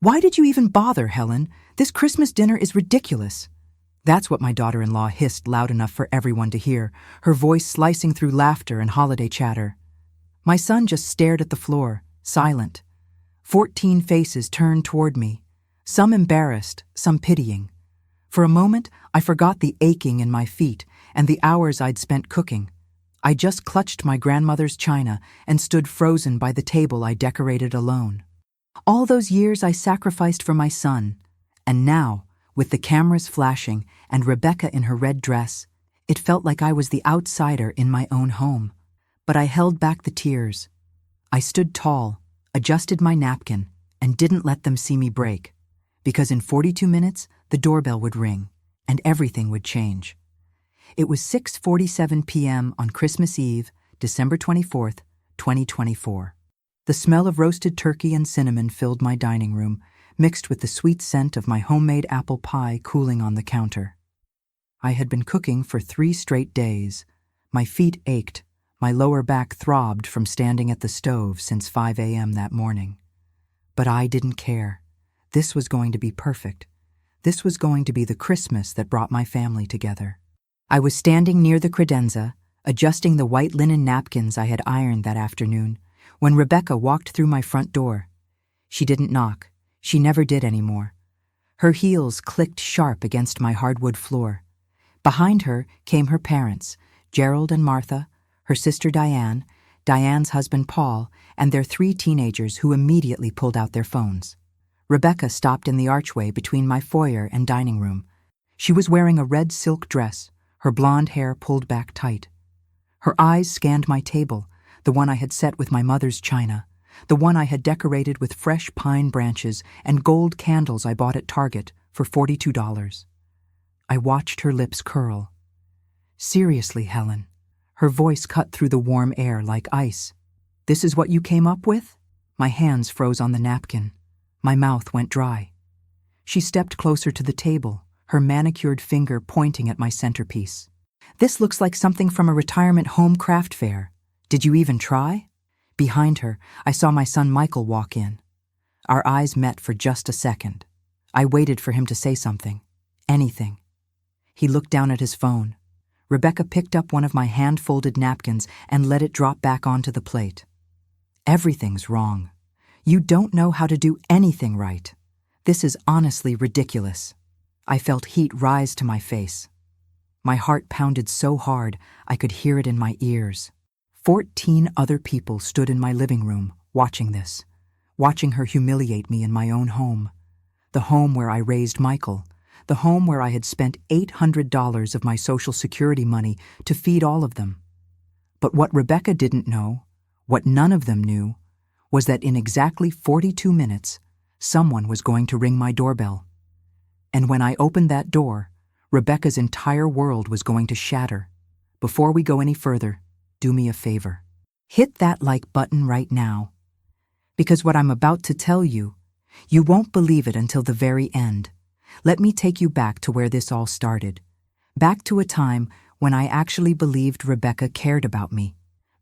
"Why did you even bother, Helen? This Christmas dinner is ridiculous." That's what my daughter-in-law hissed loud enough for everyone to hear, her voice slicing through laughter and holiday chatter. My son just stared at the floor, silent. 14 faces turned toward me, some embarrassed, some pitying. For a moment, I forgot the aching in my feet and the hours I'd spent cooking. I just clutched my grandmother's china and stood frozen by the table I decorated alone. All those years I sacrificed for my son, and now, with the cameras flashing and Rebecca in her red dress, it felt like I was the outsider in my own home. But I held back the tears. I stood tall, adjusted my napkin, and didn't let them see me break, because in 42 minutes, the doorbell would ring, and everything would change. It was 6:47 p.m. on Christmas Eve, December 24th, 2024. The smell of roasted turkey and cinnamon filled my dining room, mixed with the sweet scent of my homemade apple pie cooling on the counter. I had been cooking for 3 straight days. My feet ached, my lower back throbbed from standing at the stove since 5 a.m. that morning. But I didn't care. This was going to be perfect. This was going to be the Christmas that brought my family together. I was standing near the credenza, adjusting the white linen napkins I had ironed that afternoon, when Rebecca walked through my front door. She didn't knock. She never did anymore. Her heels clicked sharp against my hardwood floor. Behind her came her parents, Gerald and Martha, her sister Diane, Diane's husband Paul, and their 3 teenagers who immediately pulled out their phones. Rebecca stopped in the archway between my foyer and dining room. She was wearing a red silk dress, her blonde hair pulled back tight. Her eyes scanned my table, the one I had set with my mother's china, the one I had decorated with fresh pine branches and gold candles I bought at Target for $42. I watched her lips curl. "Seriously, Helen." Her voice cut through the warm air like ice. "This is what you came up with?" My hands froze on the napkin. My mouth went dry. She stepped closer to the table, her manicured finger pointing at my centerpiece. "This looks like something from a retirement home craft fair. Did you even try?" Behind her, I saw my son Michael walk in. Our eyes met for just a second. I waited for him to say something. Anything. He looked down at his phone. Rebecca picked up one of my hand-folded napkins and let it drop back onto the plate. "Everything's wrong. You don't know how to do anything right. This is honestly ridiculous." I felt heat rise to my face. My heart pounded so hard I could hear it in my ears. 14 other people stood in my living room, watching this, watching her humiliate me in my own home. The home where I raised Michael, the home where I had spent $800 of my Social Security money to feed all of them. But what Rebecca didn't know, what none of them knew, was that in exactly 42 minutes, someone was going to ring my doorbell. And when I opened that door, Rebecca's entire world was going to shatter. Before we go any further, do me a favor. Hit that like button right now. Because what I'm about to tell you, you won't believe it until the very end. Let me take you back to where this all started. Back to a time when I actually believed Rebecca cared about me.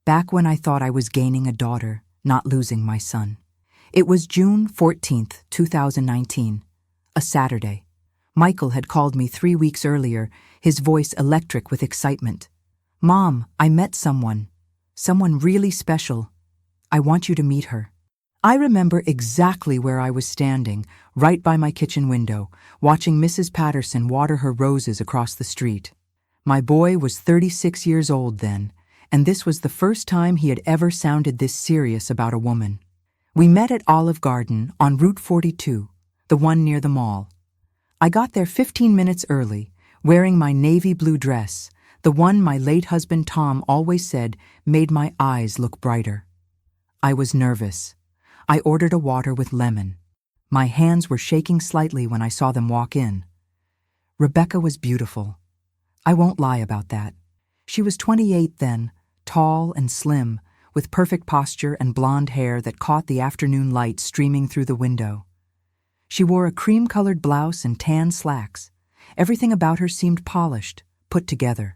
Back when I thought I was gaining a daughter, not losing my son. It was June 14th, 2019, a Saturday. Michael had called me 3 weeks earlier, his voice electric with excitement. "Mom, I met someone really special. I want you to meet her." I remember exactly where I was standing, right by my kitchen window, watching Mrs. Patterson water her roses across the street. My boy was 36 years old then, and this was the first time he had ever sounded this serious about a woman. We met at Olive Garden on Route 42, the one near the mall. I got there 15 minutes early, wearing my navy blue dress, the one my late husband Tom always said made my eyes look brighter. I was nervous. I ordered a water with lemon. My hands were shaking slightly when I saw them walk in. Rebecca was beautiful. I won't lie about that. She was 28 then, tall and slim, with perfect posture and blonde hair that caught the afternoon light streaming through the window. She wore a cream-colored blouse and tan slacks. Everything about her seemed polished, put together.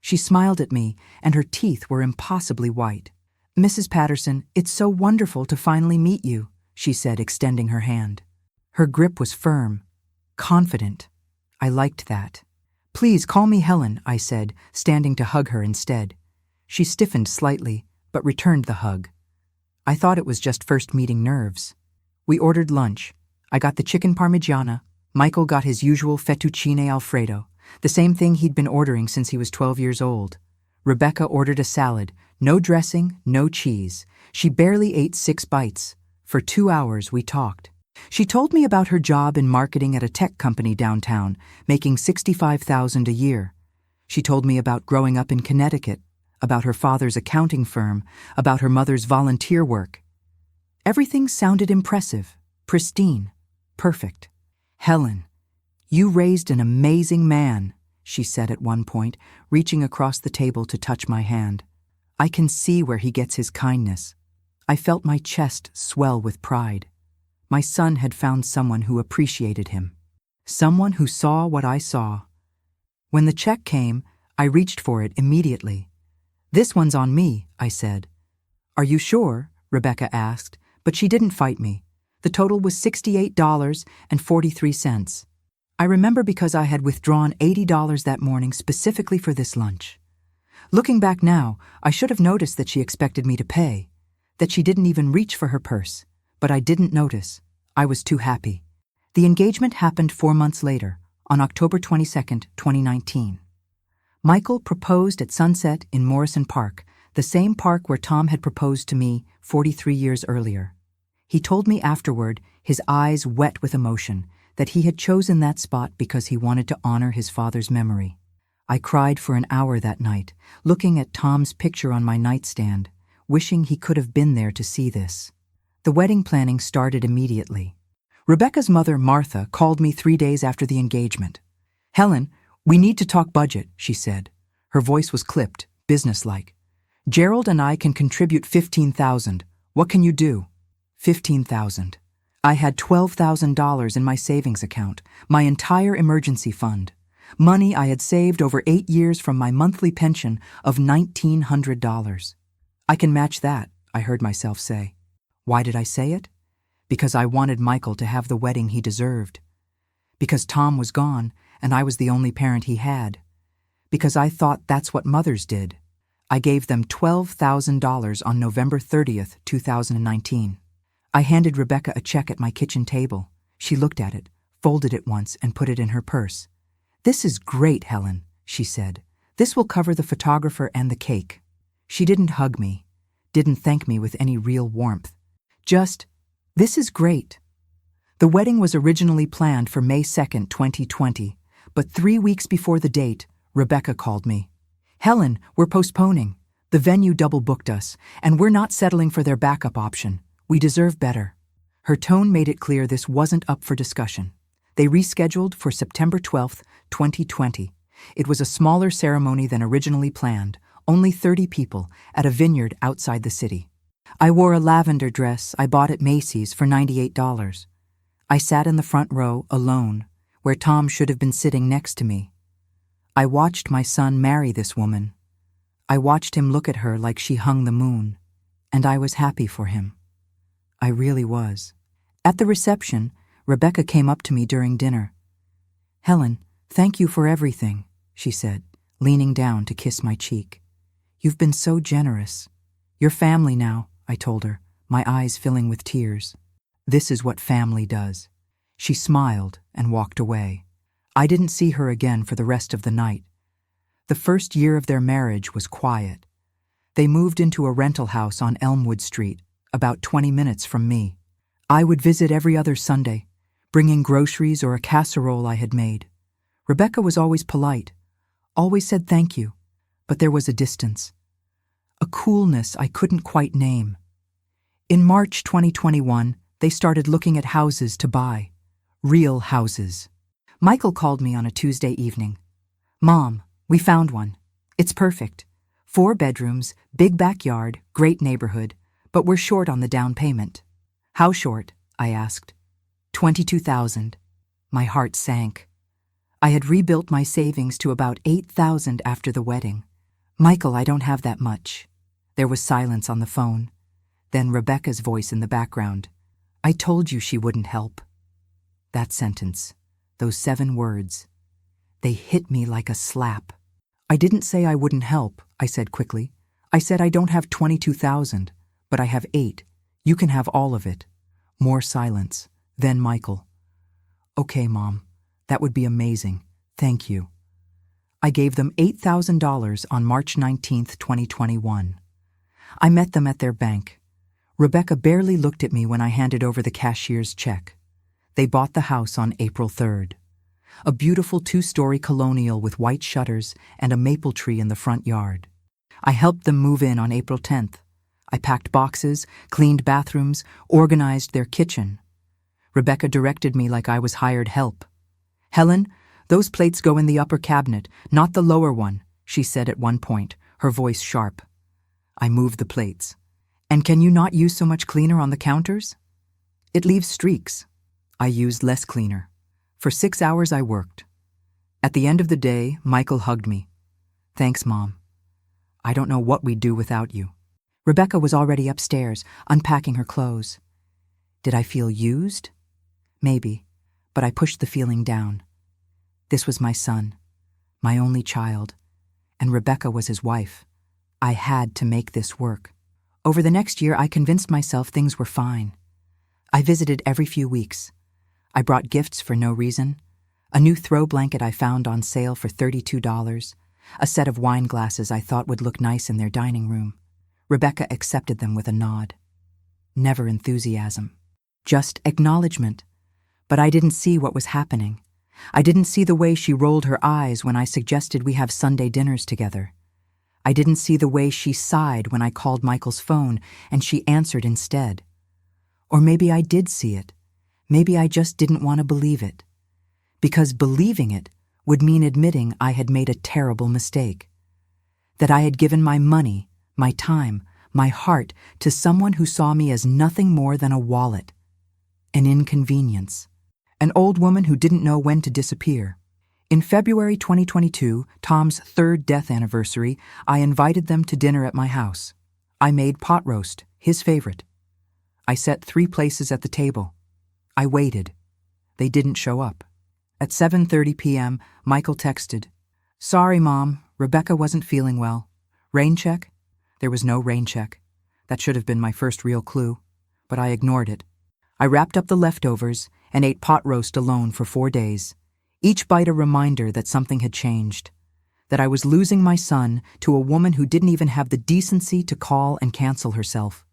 She smiled at me, and her teeth were impossibly white. "Mrs. Patterson, it's so wonderful to finally meet you," she said, extending her hand. Her grip was firm, confident. I liked that. "Please call me Helen," I said, standing to hug her instead. She stiffened slightly, but returned the hug. I thought it was just first meeting nerves. We ordered lunch. I got the chicken parmigiana. Michael got his usual fettuccine alfredo, the same thing he'd been ordering since he was 12 years old. Rebecca ordered a salad, no dressing, no cheese. She barely ate 6 bites. For 2 hours we talked. She told me about her job in marketing at a tech company downtown, making $65,000 a year. She told me about growing up in Connecticut, about her father's accounting firm, about her mother's volunteer work. Everything sounded impressive, pristine, perfect. "Helen, you raised an amazing man," she said at one point, reaching across the table to touch my hand. "I can see where he gets his kindness." I felt my chest swell with pride. My son had found someone who appreciated him. Someone who saw what I saw. When the check came, I reached for it immediately. "This one's on me," I said. "Are you sure?" Rebecca asked, but she didn't fight me. The total was $68.43. I remember because I had withdrawn $80 that morning specifically for this lunch. Looking back now, I should have noticed that she expected me to pay, that she didn't even reach for her purse, but I didn't notice. I was too happy. The engagement happened 4 months later, on October 22nd, 2019. Michael proposed at sunset in Morrison Park, the same park where Tom had proposed to me 43 years earlier. He told me afterward, his eyes wet with emotion, that he had chosen that spot because he wanted to honor his father's memory. I cried for an hour that night, looking at Tom's picture on my nightstand, wishing he could have been there to see this. The wedding planning started immediately. Rebecca's mother, Martha, called me 3 days after the engagement. "Helen, we need to talk budget," she said. Her voice was clipped, businesslike. "Gerald and I can contribute $15,000. What can you do?" $15,000. I had $12,000 in my savings account, my entire emergency fund. Money I had saved over 8 years from my monthly pension of $1,900. "I can match that," I heard myself say. Why did I say it? Because I wanted Michael to have the wedding he deserved. Because Tom was gone, and I was the only parent he had. Because I thought that's what mothers did. I gave them $12,000 on November 30th, 2019. I handed Rebecca a check at my kitchen table. She looked at it, folded it once, and put it in her purse. "This is great, Helen," she said. "This will cover the photographer and the cake." She didn't hug me, didn't thank me with any real warmth. Just, "This is great." The wedding was originally planned for May 2nd, 2020, but 3 weeks before the date, Rebecca called me. "Helen, we're postponing. The venue double-booked us, and we're not settling for their backup option. We deserve better." Her tone made it clear this wasn't up for discussion. They rescheduled for September 12th, 2020. It was a smaller ceremony than originally planned, only 30 people, at a vineyard outside the city. I wore a lavender dress I bought at Macy's for $98. I sat in the front row, alone, where Tom should have been sitting next to me. I watched my son marry this woman. I watched him look at her like she hung the moon, and I was happy for him. I really was. At the reception, Rebecca came up to me during dinner. "Helen, thank you for everything," she said, leaning down to kiss my cheek. "You've been so generous. You're family now," I told her, my eyes filling with tears. "This is what family does." She smiled and walked away. I didn't see her again for the rest of the night. The first year of their marriage was quiet. They moved into a rental house on Elmwood Street, about 20 minutes from me. I would visit every other Sunday, bringing groceries or a casserole I had made. Rebecca was always polite, always said thank you, but there was a distance, a coolness I couldn't quite name. In March 2021, they started looking at houses to buy, real houses. Michael called me on a Tuesday evening. "Mom, we found one. It's perfect. 4 bedrooms, big backyard, great neighborhood, but we're short on the down payment." "How short?" I asked. $22,000. My heart sank. I had rebuilt my savings to about $8,000 after the wedding. "Michael, I don't have that much." There was silence on the phone. Then Rebecca's voice in the background. "I told you she wouldn't help." That sentence, those 7 words, they hit me like a slap. I didn't say I wouldn't help, I said quickly. I said I don't have 22,000, but I have 8. You can have all of it. More silence. Then Michael. Okay, Mom, that would be amazing. Thank you. I gave them $8,000 on March 19th, 2021. I met them at their bank. Rebecca barely looked at me when I handed over the cashier's check. They bought the house on April 3rd. A beautiful 2-story colonial with white shutters and a maple tree in the front yard. I helped them move in on April 10th. I packed boxes, cleaned bathrooms, organized their kitchen. Rebecca directed me like I was hired help. Helen, those plates go in the upper cabinet, not the lower one, she said at one point, her voice sharp. I moved the plates. And can you not use so much cleaner on the counters? It leaves streaks. I used less cleaner. For 6 hours I worked. At the end of the day, Michael hugged me. Thanks, Mom. I don't know what we'd do without you. Rebecca was already upstairs, unpacking her clothes. Did I feel used? Maybe, but I pushed the feeling down. This was my son, my only child, and Rebecca was his wife. I had to make this work. Over the next year, I convinced myself things were fine. I visited every few weeks. I brought gifts for no reason. A new throw blanket I found on sale for $32. A set of wine glasses I thought would look nice in their dining room. Rebecca accepted them with a nod. Never enthusiasm. Just acknowledgement. But I didn't see what was happening. I didn't see the way she rolled her eyes when I suggested we have Sunday dinners together. I didn't see the way she sighed when I called Michael's phone and she answered instead. Or maybe I did see it. Maybe I just didn't want to believe it. Because believing it would mean admitting I had made a terrible mistake. That I had given my money, my time, my heart to someone who saw me as nothing more than a wallet. An inconvenience. An old woman who didn't know when to disappear. In February 2022, Tom's 3rd death anniversary, I invited them to dinner at my house. I made pot roast, his favorite. I set 3 places at the table. I waited. They didn't show up. At 7:30 p.m., Michael texted, "Sorry, Mom, Rebecca wasn't feeling well. Rain check?" There was no rain check. That should have been my first real clue, but I ignored it. I wrapped up the leftovers and ate pot roast alone for 4 days, each bite a reminder that something had changed, that I was losing my son to a woman who didn't even have the decency to call and cancel herself.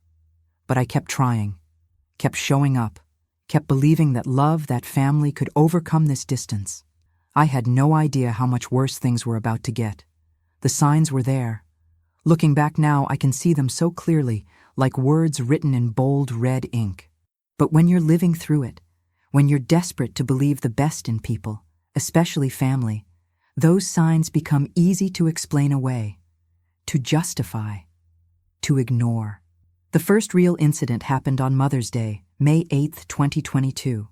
But I kept trying, kept showing up, kept believing that love, that family, could overcome this distance. I had no idea how much worse things were about to get. The signs were there. Looking back now, I can see them so clearly, like words written in bold red ink. But when you're living through it, when you're desperate to believe the best in people, especially family, those signs become easy to explain away, to justify, to ignore. The first real incident happened on Mother's Day, May 8th, 2022.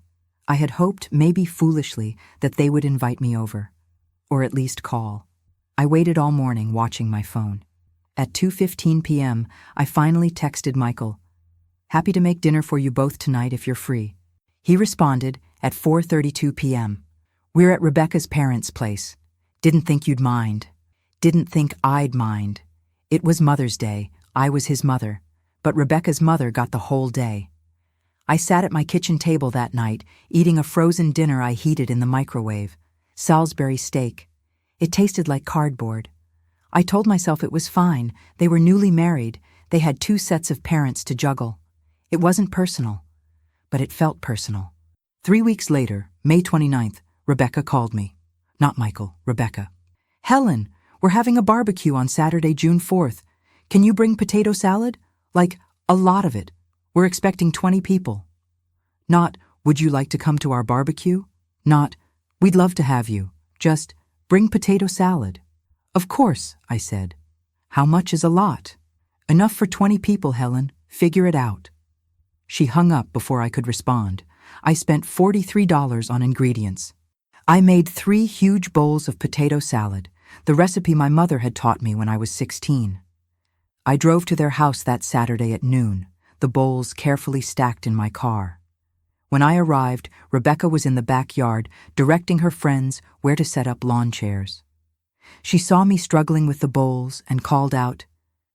I had hoped, maybe foolishly, that they would invite me over, or at least call. I waited all morning watching my phone. At 2:15 p.m., I finally texted Michael, "Happy to make dinner for you both tonight if you're free." He responded at 4:32 p.m. "We're at Rebecca's parents' place. Didn't think you'd mind. Didn't think I'd mind. It was Mother's Day. I was his mother. But Rebecca's mother got the whole day." I sat at my kitchen table that night, eating a frozen dinner I heated in the microwave. Salisbury steak. It tasted like cardboard. I told myself it was fine. They were newly married. They had 2 sets of parents to juggle. It wasn't personal. But it felt personal. 3 weeks later, May 29th, Rebecca called me. Not Michael, Rebecca. "Helen, we're having a barbecue on Saturday, June 4th. Can you bring potato salad? Like, a lot of it. We're expecting 20 people." Not, "Would you like to come to our barbecue?" Not, "We'd love to have you." Just, "Bring potato salad." "Of course," I said. "How much is a lot?" "Enough for 20 people, Helen. Figure it out." She hung up before I could respond. I spent $43 on ingredients. I made 3 huge bowls of potato salad, the recipe my mother had taught me when I was 16. I drove to their house that Saturday at noon, the bowls carefully stacked in my car. When I arrived, Rebecca was in the backyard, directing her friends where to set up lawn chairs. She saw me struggling with the bowls and called out,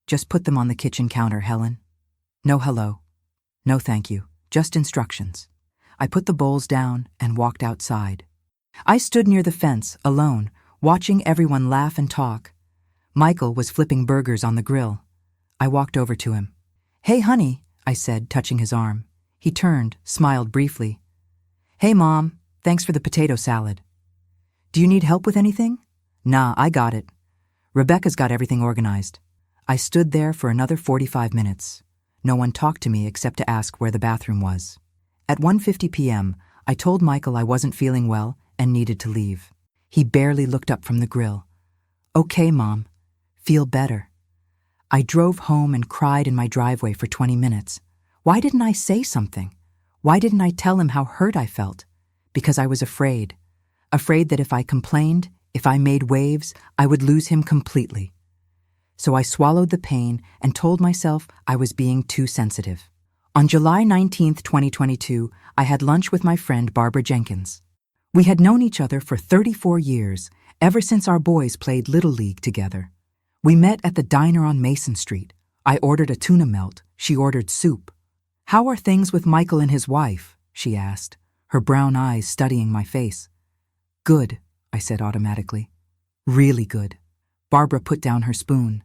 "Just put them on the kitchen counter, Helen. No hello. No thank you. Just instructions." I put the bowls down and walked outside. I stood near the fence, alone, watching everyone laugh and talk. Michael was flipping burgers on the grill. I walked over to him. "Hey, honey," I said, touching his arm. He turned, smiled briefly. "Hey, Mom, thanks for the potato salad. Do you need help with anything?" "Nah, I got it. Rebecca's got everything organized." I stood there for another 45 minutes. No one talked to me except to ask where the bathroom was. At 1:50 p.m., I told Michael I wasn't feeling well and needed to leave. He barely looked up from the grill. "Okay, Mom. Feel better." I drove home and cried in my driveway for 20 minutes. Why didn't I say something? Why didn't I tell him how hurt I felt? Because I was afraid. Afraid that if I complained, if I made waves, I would lose him completely. So I swallowed the pain and told myself I was being too sensitive. On July 19th, 2022, I had lunch with my friend Barbara Jenkins. We had known each other for 34 years, ever since our boys played Little League together. We met at the diner on Mason Street. I ordered a tuna melt. She ordered soup. "How are things with Michael and his wife?" she asked, her brown eyes studying my face. "Good," I said automatically. "Really good." Barbara put down her spoon.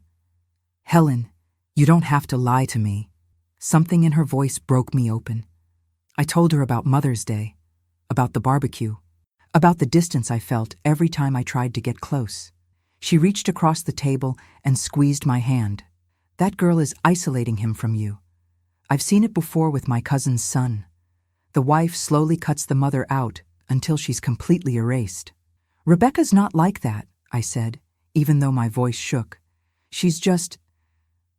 "Helen, you don't have to lie to me." Something in her voice broke me open. I told her about Mother's Day, about the barbecue, about the distance I felt every time I tried to get close. She reached across the table and squeezed my hand. "That girl is isolating him from you. I've seen it before with my cousin's son. The wife slowly cuts the mother out until she's completely erased." "Rebecca's not like that," I said, even though my voice shook. "She's just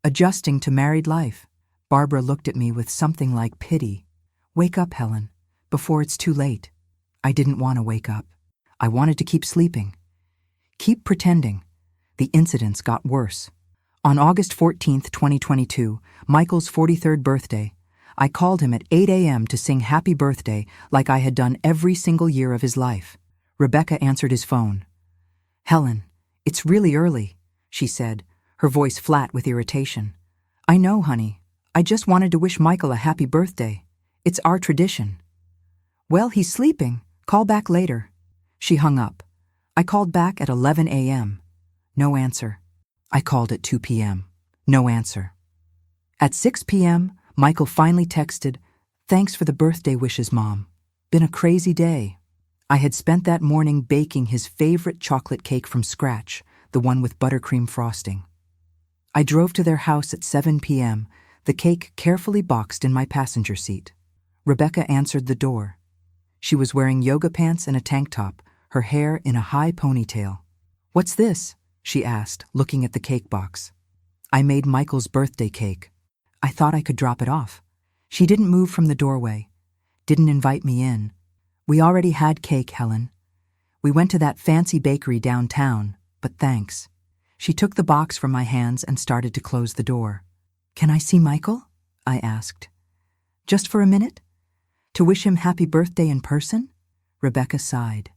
adjusting to married life." Barbara looked at me with something like pity. "Wake up, Helen, before it's too late." I didn't want to wake up. I wanted to keep sleeping. Keep pretending. The incidents got worse. On August 14th, 2022, Michael's 43rd birthday, I called him at 8 a.m. to sing happy birthday like I had done every single year of his life. Rebecca answered his phone. "Helen, it's really early," she said, her voice flat with irritation. "I know, honey. I just wanted to wish Michael a happy birthday. It's our tradition." "Well, he's sleeping. Call back later." She hung up. I called back at 11 a.m. No answer. I called at 2 p.m. No answer. At 6 p.m., Michael finally texted, "Thanks for the birthday wishes, Mom. Been a crazy day." I had spent that morning baking his favorite chocolate cake from scratch, the one with buttercream frosting. I drove to their house at 7 p.m., the cake carefully boxed in my passenger seat. Rebecca answered the door. She was wearing yoga pants and a tank top, her hair in a high ponytail. "What's this?" she asked, looking at the cake box. I made Michael's birthday cake. I thought I could drop it off. She didn't move from the doorway, didn't invite me in. "We already had cake, Helen. We went to that fancy bakery downtown, but thanks." She took the box from my hands and started to close the door. "Can I see Michael?" I asked. "Just for a minute? To wish him happy birthday in person?" Rebecca sighed.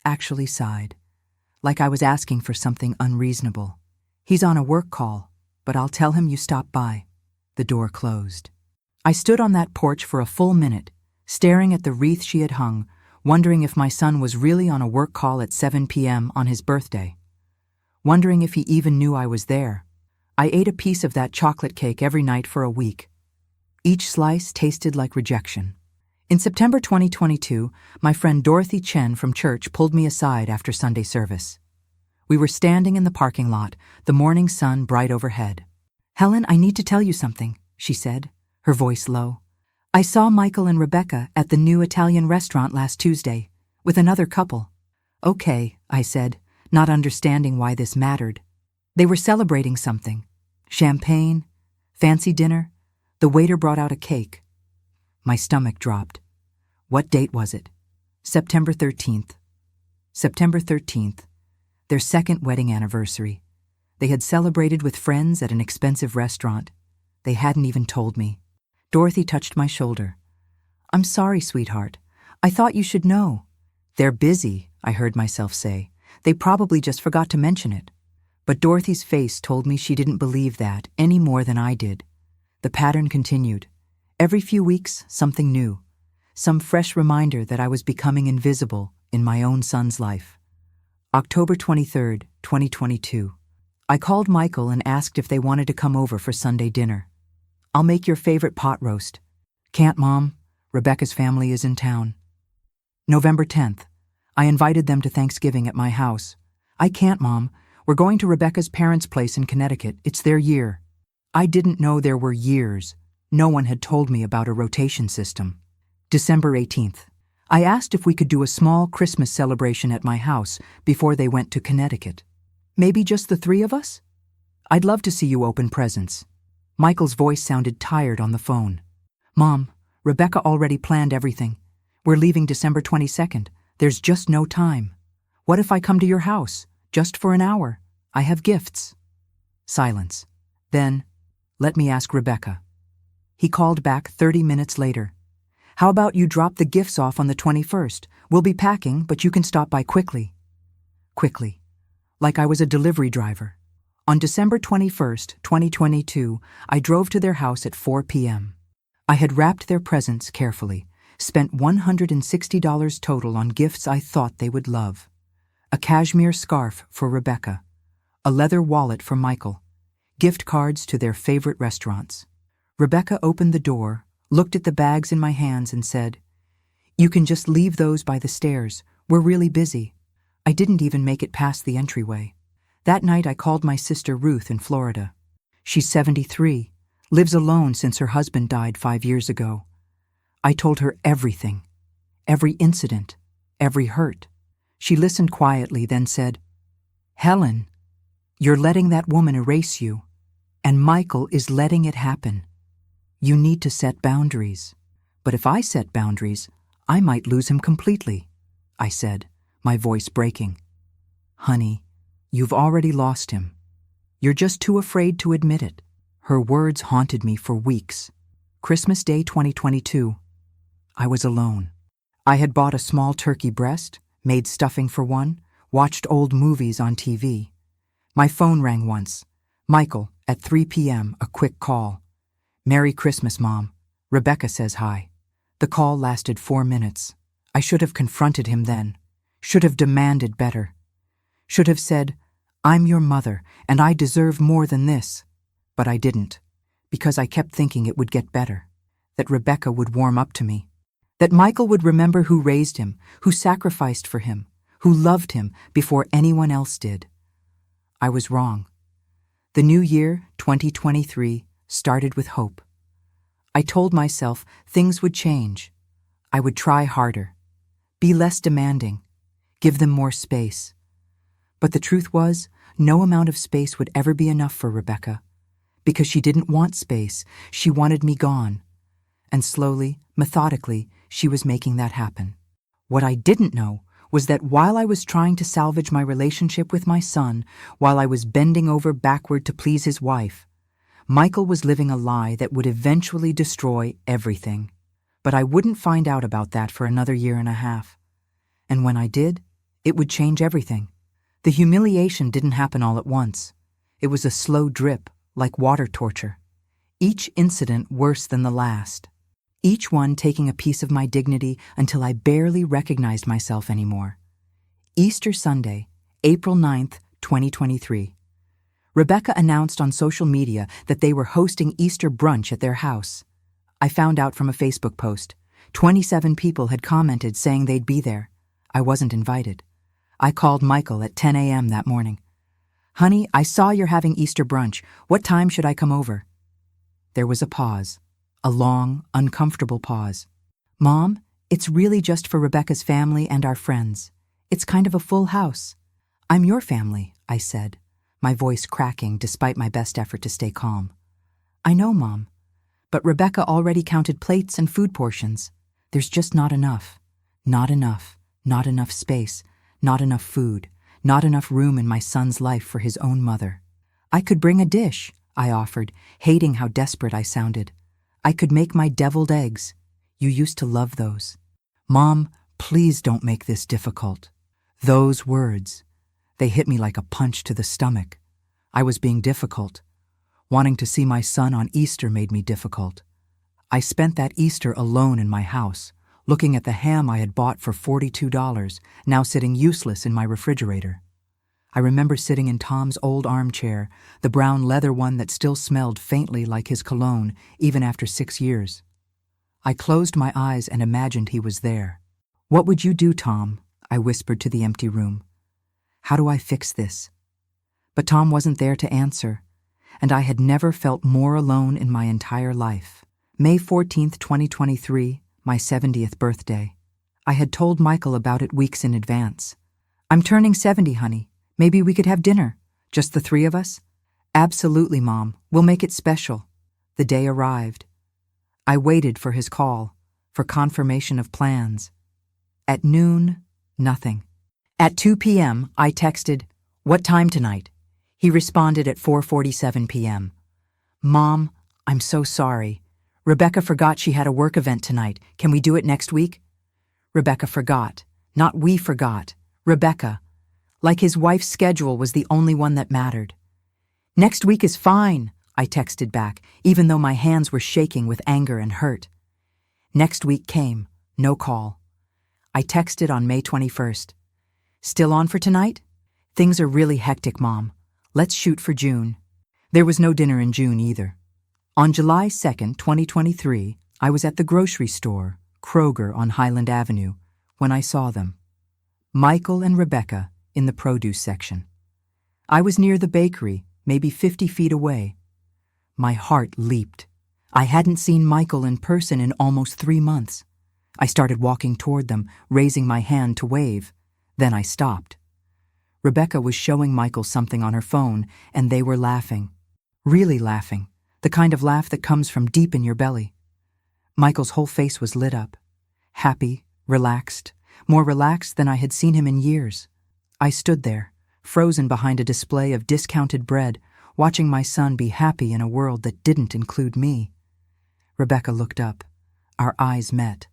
Actually sighed. Like I was asking for something unreasonable. "He's on a work call, but I'll tell him you stopped by." The door closed. I stood on that porch for a full minute, staring at the wreath she had hung, wondering if my son was really on a work call at 7 p.m. on his birthday. Wondering if he even knew I was there. I ate a piece of that chocolate cake every night for a week. Each slice tasted like rejection. In September 2022, my friend Dorothy Chen from church pulled me aside after Sunday service. We were standing in the parking lot, the morning sun bright overhead. "Helen, I need to tell you something," she said, her voice low. "I saw Michael and Rebecca at the new Italian restaurant last Tuesday, with another couple." "Okay," I said, not understanding why this mattered. "They were celebrating something. Champagne, fancy dinner. The waiter brought out a cake." My stomach dropped. What date was it? September 13th. September 13th. Their second wedding anniversary. They had celebrated with friends at an expensive restaurant. They hadn't even told me. Dorothy touched my shoulder. I'm sorry, sweetheart. I thought you should know. They're busy, I heard myself say. They probably just forgot to mention it. But Dorothy's face told me she didn't believe that any more than I did. The pattern continued. Every few weeks, something new. Some fresh reminder that I was becoming invisible in my own son's life. October 23rd, 2022. I called Michael and asked if they wanted to come over for Sunday dinner. I'll make your favorite pot roast. Can't, Mom. Rebecca's family is in town. November 10th. I invited them to Thanksgiving at my house. I can't, Mom. We're going to Rebecca's parents' place in Connecticut. It's their year. I didn't know there were years. No one had told me about a rotation system. December 18th. I asked if we could do a small Christmas celebration at my house before they went to Connecticut. Maybe just the three of us? I'd love to see you open presents. Michael's voice sounded tired on the phone. Mom, Rebecca already planned everything. We're leaving December 22nd. There's just no time. What if I come to your house, just for an hour? I have gifts. Silence. Then, let me ask Rebecca. He called back 30 minutes later. How about you drop the gifts off on the 21st? We'll be packing, but you can stop by quickly. Quickly. Like I was a delivery driver. On December 21st, 2022, I drove to their house at 4 p.m. I had wrapped their presents carefully, spent $160 total on gifts I thought they would love. A cashmere scarf for Rebecca, a leather wallet for Michael, gift cards to their favorite restaurants. Rebecca opened the door, looked at the bags in my hands and said, "You can just leave those by the stairs. We're really busy." I didn't even make it past the entryway. That night I called my sister Ruth in Florida. She's 73, lives alone since her husband died 5 years ago. I told her everything, every incident, every hurt. She listened quietly, then said, "Helen, you're letting that woman erase you, and Michael is letting it happen. You need to set boundaries. But if I set boundaries, I might lose him completely," I said, my voice breaking. "Honey, you've already lost him. You're just too afraid to admit it." Her words haunted me for weeks. Christmas Day 2022. I was alone. I had bought a small turkey breast, made stuffing for one, watched old movies on TV. My phone rang once. Michael, at 3 p.m., a quick call. "Merry Christmas, Mom. Rebecca says hi." The call lasted 4 minutes. I should have confronted him then. Should have demanded better. Should have said, "I'm your mother, and I deserve more than this." But I didn't, because I kept thinking it would get better, that Rebecca would warm up to me, that Michael would remember who raised him, who sacrificed for him, who loved him before anyone else did. I was wrong. The new year, 2023, started with hope. I told myself things would change. I would try harder, be less demanding, give them more space. But the truth was, no amount of space would ever be enough for Rebecca. Because she didn't want space, she wanted me gone. And slowly, methodically, she was making that happen. What I didn't know was that while I was trying to salvage my relationship with my son, while I was bending over backward to please his wife, Michael was living a lie that would eventually destroy everything. But I wouldn't find out about that for another 1.5 years. And when I did, it would change everything. The humiliation didn't happen all at once. It was a slow drip, like water torture. Each incident worse than the last. Each one taking a piece of my dignity until I barely recognized myself anymore. Easter Sunday, April 9th, 2023. Rebecca announced on social media that they were hosting Easter brunch at their house. I found out from a Facebook post. 27 people had commented saying they'd be there. I wasn't invited. I called Michael at 10 a.m. that morning. "Honey, I saw you're having Easter brunch. What time should I come over?" There was a pause, a long, uncomfortable pause. "Mom, it's really just for Rebecca's family and our friends. It's kind of a full house." "I'm your family," I said, my voice cracking despite my best effort to stay calm. "I know, Mom, but Rebecca already counted plates and food portions. There's just not enough. Not enough. Not enough space. Not enough food. Not enough room in my son's life for his own mother." "I could bring a dish," I offered, hating how desperate I sounded. "I could make my deviled eggs. You used to love those. Mom, please don't make this difficult. Those words, they hit me like a punch to the stomach. I was being difficult. Wanting to see my son on Easter made me difficult. I spent that Easter alone in my house, looking at the ham I had bought for $42, now sitting useless in my refrigerator. I remember sitting in Tom's old armchair, the brown leather one that still smelled faintly like his cologne, even after 6 years. I closed my eyes and imagined he was there. "What would you do, Tom?" I whispered to the empty room. "How do I fix this?" But Tom wasn't there to answer, and I had never felt more alone in my entire life. May 14th, 2023, my 70th birthday. I had told Michael about it weeks in advance. "I'm turning 70, honey. Maybe we could have dinner, just the 3 of us?" "Absolutely, Mom. We'll make it special." The day arrived. I waited for his call, for confirmation of plans. At noon, nothing. At 2 p.m., I texted, "What time tonight?" He responded at 4:47 p.m. "Mom, I'm so sorry. Rebecca forgot she had a work event tonight. Can we do it next week?" Rebecca forgot. Not we forgot. Rebecca. Like his wife's schedule was the only one that mattered. "Next week is fine," I texted back, even though my hands were shaking with anger and hurt. Next week came. No call. I texted on May 21st. "Still on for tonight? Things are really hectic, Mom. Let's shoot for June." There was no dinner in June either. On July 2nd, 2023, I was at the grocery store, Kroger on Highland Avenue, when I saw them. Michael and Rebecca in the produce section. I was near the bakery, maybe 50 feet away. My heart leaped. I hadn't seen Michael in person in almost 3 months. I started walking toward them, raising my hand to wave. Then I stopped. Rebecca was showing Michael something on her phone, and they were laughing. Really laughing. The kind of laugh that comes from deep in your belly. Michael's whole face was lit up. Happy, relaxed, more relaxed than I had seen him in years. I stood there, frozen behind a display of discounted bread, watching my son be happy in a world that didn't include me. Rebecca looked up. Our eyes met.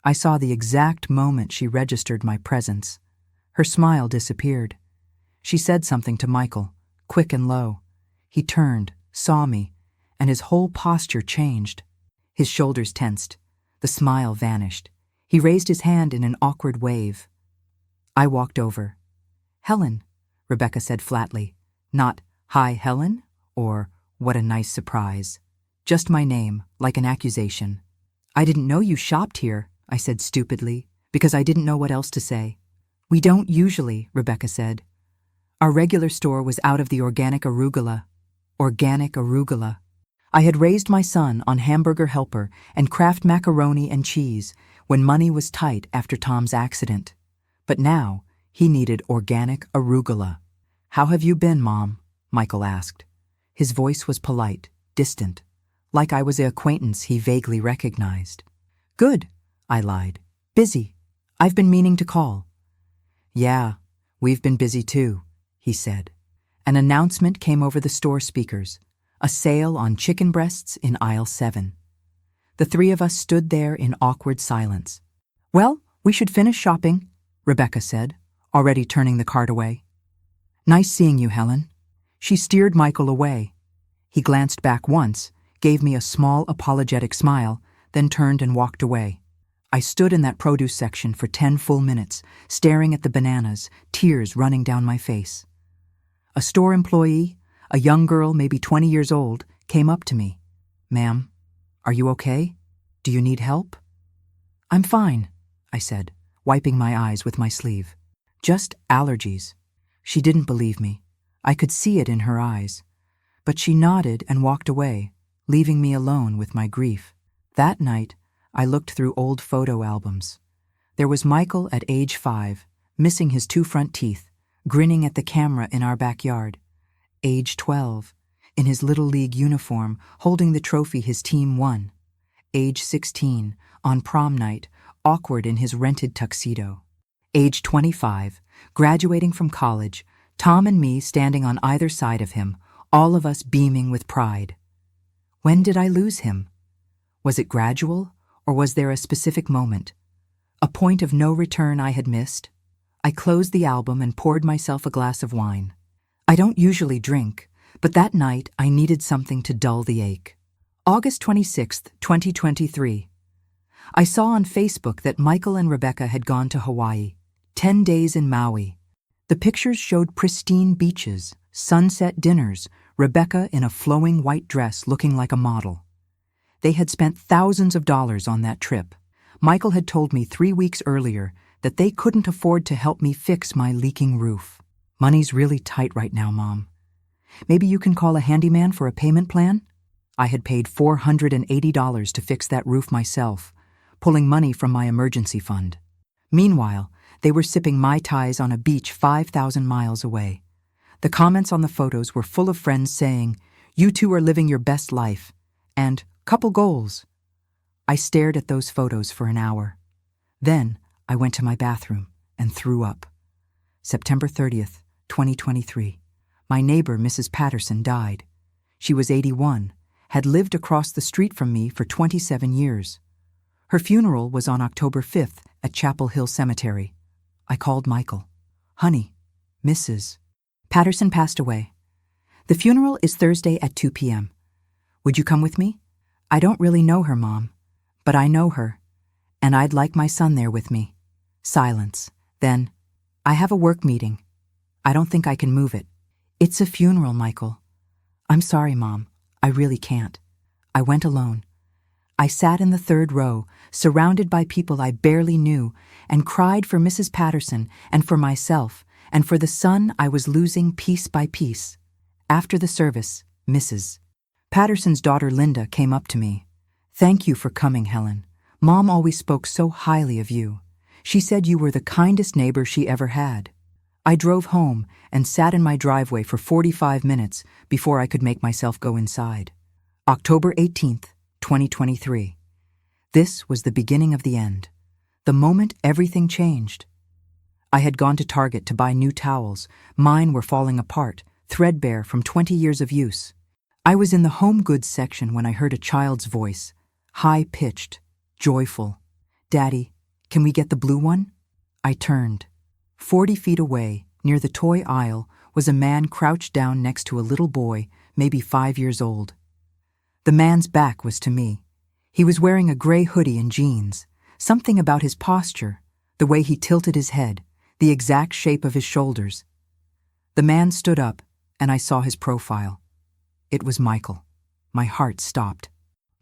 I saw the exact moment she registered my presence. Her smile disappeared. She said something to Michael, quick and low. He turned, saw me, and his whole posture changed. His shoulders tensed. The smile vanished. He raised his hand in an awkward wave. I walked over. "Helen," Rebecca said flatly. Not, "Hi, Helen," or "What a nice surprise." Just my name, like an accusation. "I didn't know you shopped here," I said stupidly, because I didn't know what else to say. "We don't usually," Rebecca said. Our regular store was out of the organic arugula. Organic arugula. I had raised my son on Hamburger Helper and Kraft macaroni and cheese when money was tight after Tom's accident. But now, he needed organic arugula. "How have you been, Mom?" Michael asked. His voice was polite, distant, like I was an acquaintance he vaguely recognized. "Good," I lied. "Busy. I've been meaning to call." "Yeah, we've been busy too," he said. An announcement came over the store speakers. A sale on chicken breasts in aisle 7. The 3 of us stood there in awkward silence. "Well, we should finish shopping," Rebecca said, already turning the cart away. "Nice seeing you, Helen." She steered Michael away. He glanced back once, gave me a small apologetic smile, then turned and walked away. I stood in that produce section for 10 full minutes, staring at the bananas, tears running down my face. A store employee, a young girl maybe 20 years old, came up to me. "Ma'am, are you okay? Do you need help?" "I'm fine," I said, wiping my eyes with my sleeve. "Just allergies." She didn't believe me. I could see it in her eyes. But she nodded and walked away, leaving me alone with my grief. That night, I looked through old photo albums. There was Michael at age 5, missing his 2 front teeth, grinning at the camera in our backyard. Age 12, in his Little League uniform, holding the trophy his team won. Age 16, on prom night, awkward in his rented tuxedo. Age 25, graduating from college, Tom and me standing on either side of him, all of us beaming with pride. When did I lose him? Was it gradual Or was there a specific moment? A point of no return I had missed? I closed the album and poured myself a glass of wine. I don't usually drink, but that night I needed something to dull the ache. August 26th, 2023. I saw on Facebook that Michael and Rebecca had gone to Hawaii, 10 days in Maui. The pictures showed pristine beaches, sunset dinners, Rebecca in a flowing white dress looking like a model. They had spent thousands of dollars on that trip. Michael had told me 3 weeks earlier that they couldn't afford to help me fix my leaking roof. Money's really tight right now, Mom. Maybe you can call a handyman for a payment plan? I had paid $480 to fix that roof myself, pulling money from my emergency fund. Meanwhile, they were sipping Mai Tais on a beach 5,000 miles away. The comments on the photos were full of friends saying, "You two are living your best life," and "couple goals." I stared at those photos for an hour. Then I went to my bathroom and threw up. September 30th, 2023. My neighbor, Mrs. Patterson, died. She was 81, had lived across the street from me for 27 years. Her funeral was on October 5th at Chapel Hill Cemetery. I called Michael. "Honey, Mrs. Patterson passed away. The funeral is Thursday at 2 p.m. Would you come with me? I don't really know her, Mom, but I know her, and I'd like my son there with me." Silence. Then, "I have a work meeting. I don't think I can move it." "It's a funeral, Michael." "I'm sorry, Mom. I really can't." I went alone. I sat in the third row, surrounded by people I barely knew, and cried for Mrs. Patterson and for myself and for the son I was losing piece by piece. After the service, Mrs. Patterson's daughter Linda came up to me. "Thank you for coming, Helen. Mom always spoke so highly of you. She said you were the kindest neighbor she ever had." I drove home and sat in my driveway for 45 minutes before I could make myself go inside. October 18th, 2023. This was the beginning of the end. The moment everything changed. I had gone to Target to buy new towels. Mine were falling apart, threadbare from 20 years of use. I was in the home goods section when I heard a child's voice, high-pitched, joyful. "Daddy, can we get the blue one?" I turned. 40 feet away, near the toy aisle, was a man crouched down next to a little boy, maybe 5 years old. The man's back was to me. He was wearing a gray hoodie and jeans. Something about his posture, the way he tilted his head, the exact shape of his shoulders. The man stood up, and I saw his profile. It was Michael. My heart stopped.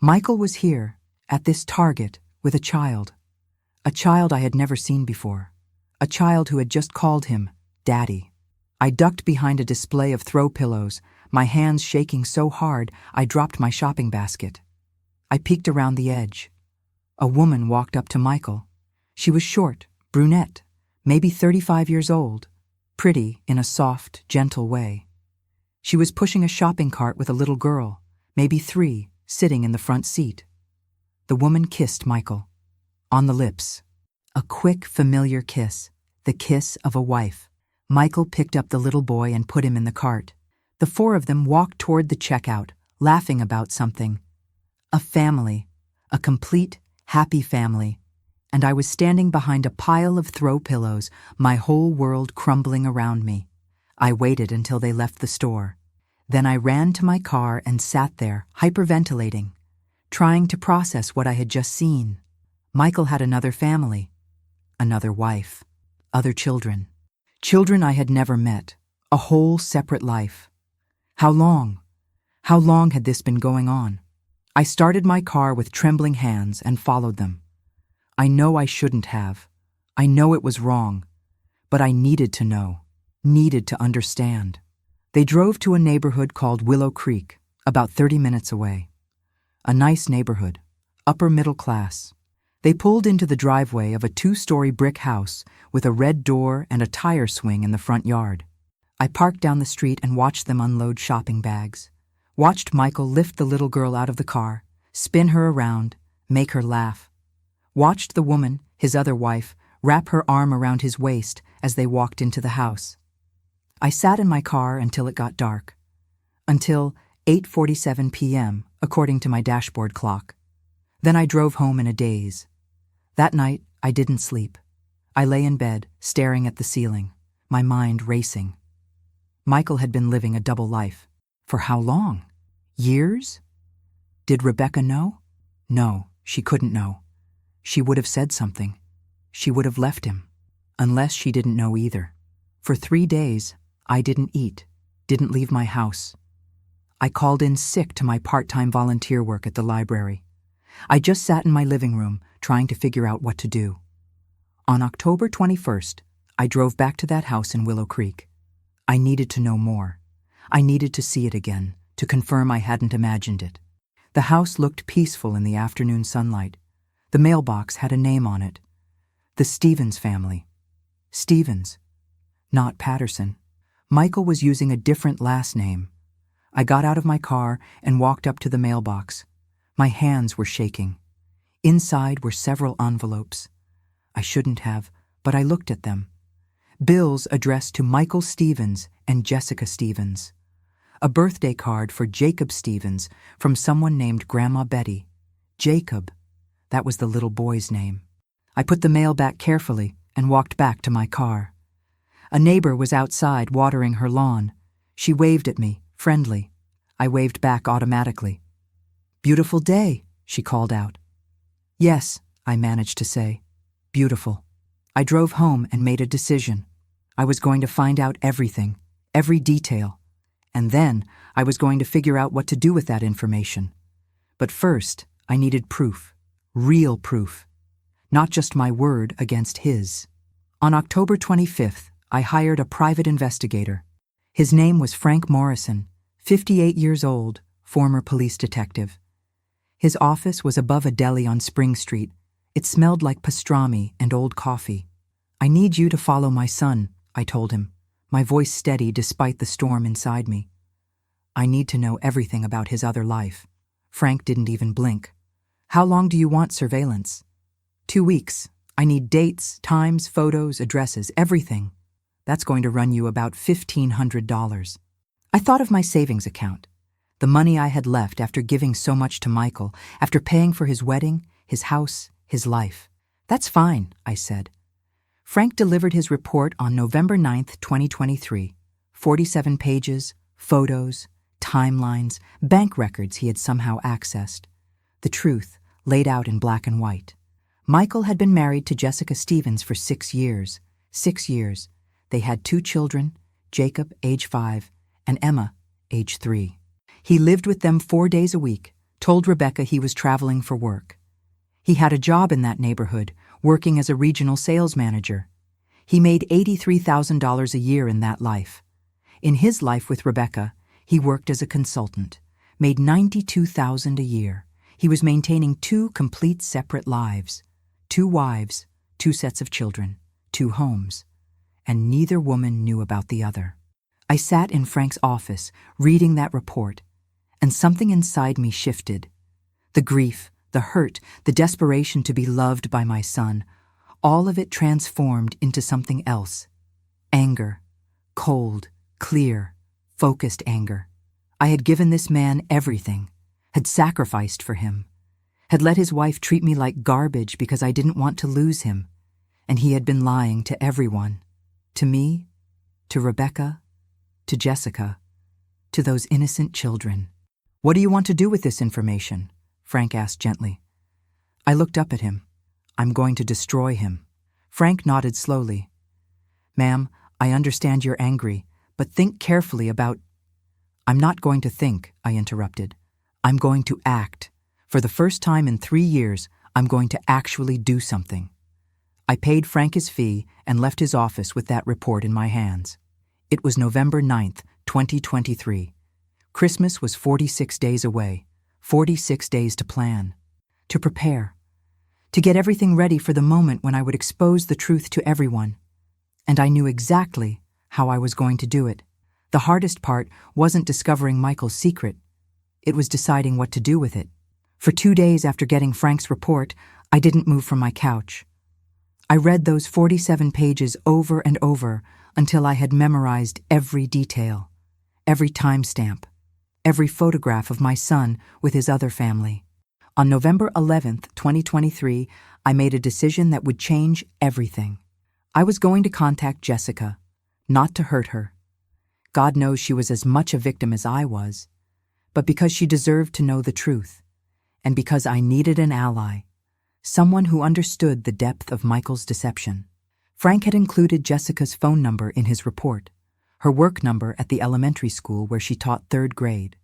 Michael was here, at this Target, with a child. A child I had never seen before. A child who had just called him Daddy. I ducked behind a display of throw pillows, my hands shaking so hard I dropped my shopping basket. I peeked around the edge. A woman walked up to Michael. She was short, brunette, maybe 35 years old, pretty in a soft, gentle way. She was pushing a shopping cart with a little girl, maybe 3, sitting in the front seat. The woman kissed Michael. On the lips. A quick, familiar kiss, the kiss of a wife. Michael picked up the little boy and put him in the cart. The 4 of them walked toward the checkout, laughing about something. A family, a complete, happy family. And I was standing behind a pile of throw pillows, my whole world crumbling around me. I waited until they left the store. Then I ran to my car and sat there, hyperventilating, trying to process what I had just seen. Michael had another family, another wife, other children. Children I had never met, a whole separate life. How long? How long had this been going on? I started my car with trembling hands and followed them. I know I shouldn't have. I know it was wrong. But I needed to know, needed to understand. They drove to a neighborhood called Willow Creek, about 30 minutes away. A nice neighborhood, upper middle class. They pulled into the driveway of a 2-story brick house with a red door and a tire swing in the front yard. I parked down the street and watched them unload shopping bags. Watched Michael lift the little girl out of the car, spin her around, make her laugh. Watched the woman, his other wife, wrap her arm around his waist as they walked into the house. I sat in my car until it got dark. Until 8:47 p.m., according to my dashboard clock. Then I drove home in a daze. That night, I didn't sleep. I lay in bed, staring at the ceiling, my mind racing. Michael had been living a double life. For how long? Years? Did Rebecca know? No, she couldn't know. She would have said something. She would have left him. Unless she didn't know either. For 3 days, I didn't eat, didn't leave my house. I called in sick to my part-time volunteer work at the library. I just sat in my living room, trying to figure out what to do. On October 21st, I drove back to that house in Willow Creek. I needed to know more. I needed to see it again, to confirm I hadn't imagined it. The house looked peaceful in the afternoon sunlight. The mailbox had a name on it. The Stevens family. Stevens, not Patterson. Michael was using a different last name. I got out of my car and walked up to the mailbox. My hands were shaking. Inside were several envelopes. I shouldn't have, but I looked at them. Bills addressed to Michael Stevens and Jessica Stevens. A birthday card for Jacob Stevens from someone named Grandma Betty. Jacob, that was the little boy's name. I put the mail back carefully and walked back to my car. A neighbor was outside watering her lawn. She waved at me, friendly. I waved back automatically. "Beautiful day," she called out. "Yes," I managed to say. "Beautiful." I drove home and made a decision. I was going to find out everything, every detail. And then I was going to figure out what to do with that information. But first, I needed proof. Real proof. Not just my word against his. On October 25th, I hired a private investigator. His name was Frank Morrison, 58 years old, former police detective. His office was above a deli on Spring Street. It smelled like pastrami and old coffee. "I need you to follow my son," I told him, my voice steady despite the storm inside me. "I need to know everything about his other life." Frank didn't even blink. "How long do you want surveillance?" 2 weeks. I need dates, times, photos, addresses, everything. That's going to run you about $1,500. I thought of my savings account, the money I had left after giving so much to Michael, after paying for his wedding, his house, his life. "That's fine," I said. Frank delivered his report on November 9th, 2023. 47 pages, photos, timelines, bank records he had somehow accessed. The truth, laid out in black and white. Michael had been married to Jessica Stevens for 6 years. 6 years. They had 2 children, Jacob, age 5, and Emma, age 3. He lived with them 4 days a week, told Rebecca he was traveling for work. He had a job in that neighborhood, working as a regional sales manager. He made $83,000 a year in that life. In his life with Rebecca, he worked as a consultant, made $92,000 a year. He was maintaining 2 complete separate lives. 2 wives, 2 sets of children, 2 homes. And neither woman knew about the other. I sat in Frank's office, reading that report, and something inside me shifted. The grief, the hurt, the desperation to be loved by my son, all of it transformed into something else. Anger. Cold, clear, focused anger. I had given this man everything, had sacrificed for him, had let his wife treat me like garbage because I didn't want to lose him, and he had been lying to everyone. To me, to Rebecca, to Jessica, to those innocent children. "What do you want to do with this information?" Frank asked gently. I looked up at him. "I'm going to destroy him." Frank nodded slowly. "Ma'am, I understand you're angry, but think carefully about—" "I'm not going to think," I interrupted. "I'm going to act. For the first time in 3 years, I'm going to actually do something." I paid Frank his fee and left his office with that report in my hands. It was November 9th, 2023. Christmas was 46 days away, 46 days to plan, to prepare, to get everything ready for the moment when I would expose the truth to everyone. And I knew exactly how I was going to do it. The hardest part wasn't discovering Michael's secret. It was deciding what to do with it. For 2 days after getting Frank's report, I didn't move from my couch. I read those 47 pages over and over until I had memorized every detail, every timestamp, every photograph of my son with his other family. On November 11th, 2023, I made a decision that would change everything. I was going to contact Jessica, not to hurt her. God knows she was as much a victim as I was, but because she deserved to know the truth, and because I needed an ally, someone who understood the depth of Michael's deception. Frank had included Jessica's phone number in his report, her work number at the elementary school where she taught 3rd grade,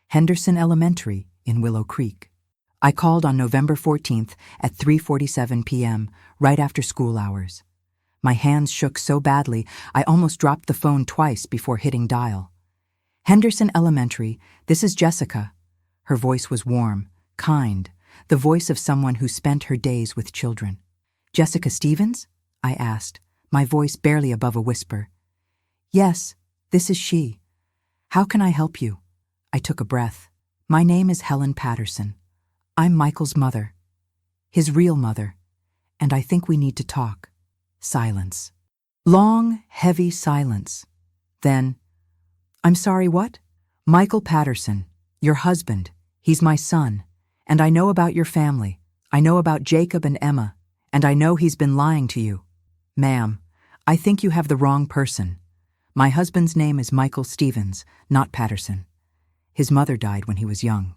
Henderson Elementary in Willow Creek. I called on November 14th at 3:47 p.m., right after school hours. My hands shook so badly I almost dropped the phone twice before hitting dial. Henderson Elementary, this is Jessica. Her voice was warm, kind, the voice of someone who spent her days with children. Jessica Stevens? I asked, my voice barely above a whisper. Yes, this is she. How can I help you? I took a breath. My name is Helen Patterson. I'm Michael's mother, his real mother, and I think we need to talk. Silence. Long, heavy silence. Then, I'm sorry, what? Michael Patterson, your husband. He's my son, and I know about your family. I know about Jacob and Emma, and I know he's been lying to you. Ma'am, I think you have the wrong person. My husband's name is Michael Stevens, not Patterson. His mother died when he was young.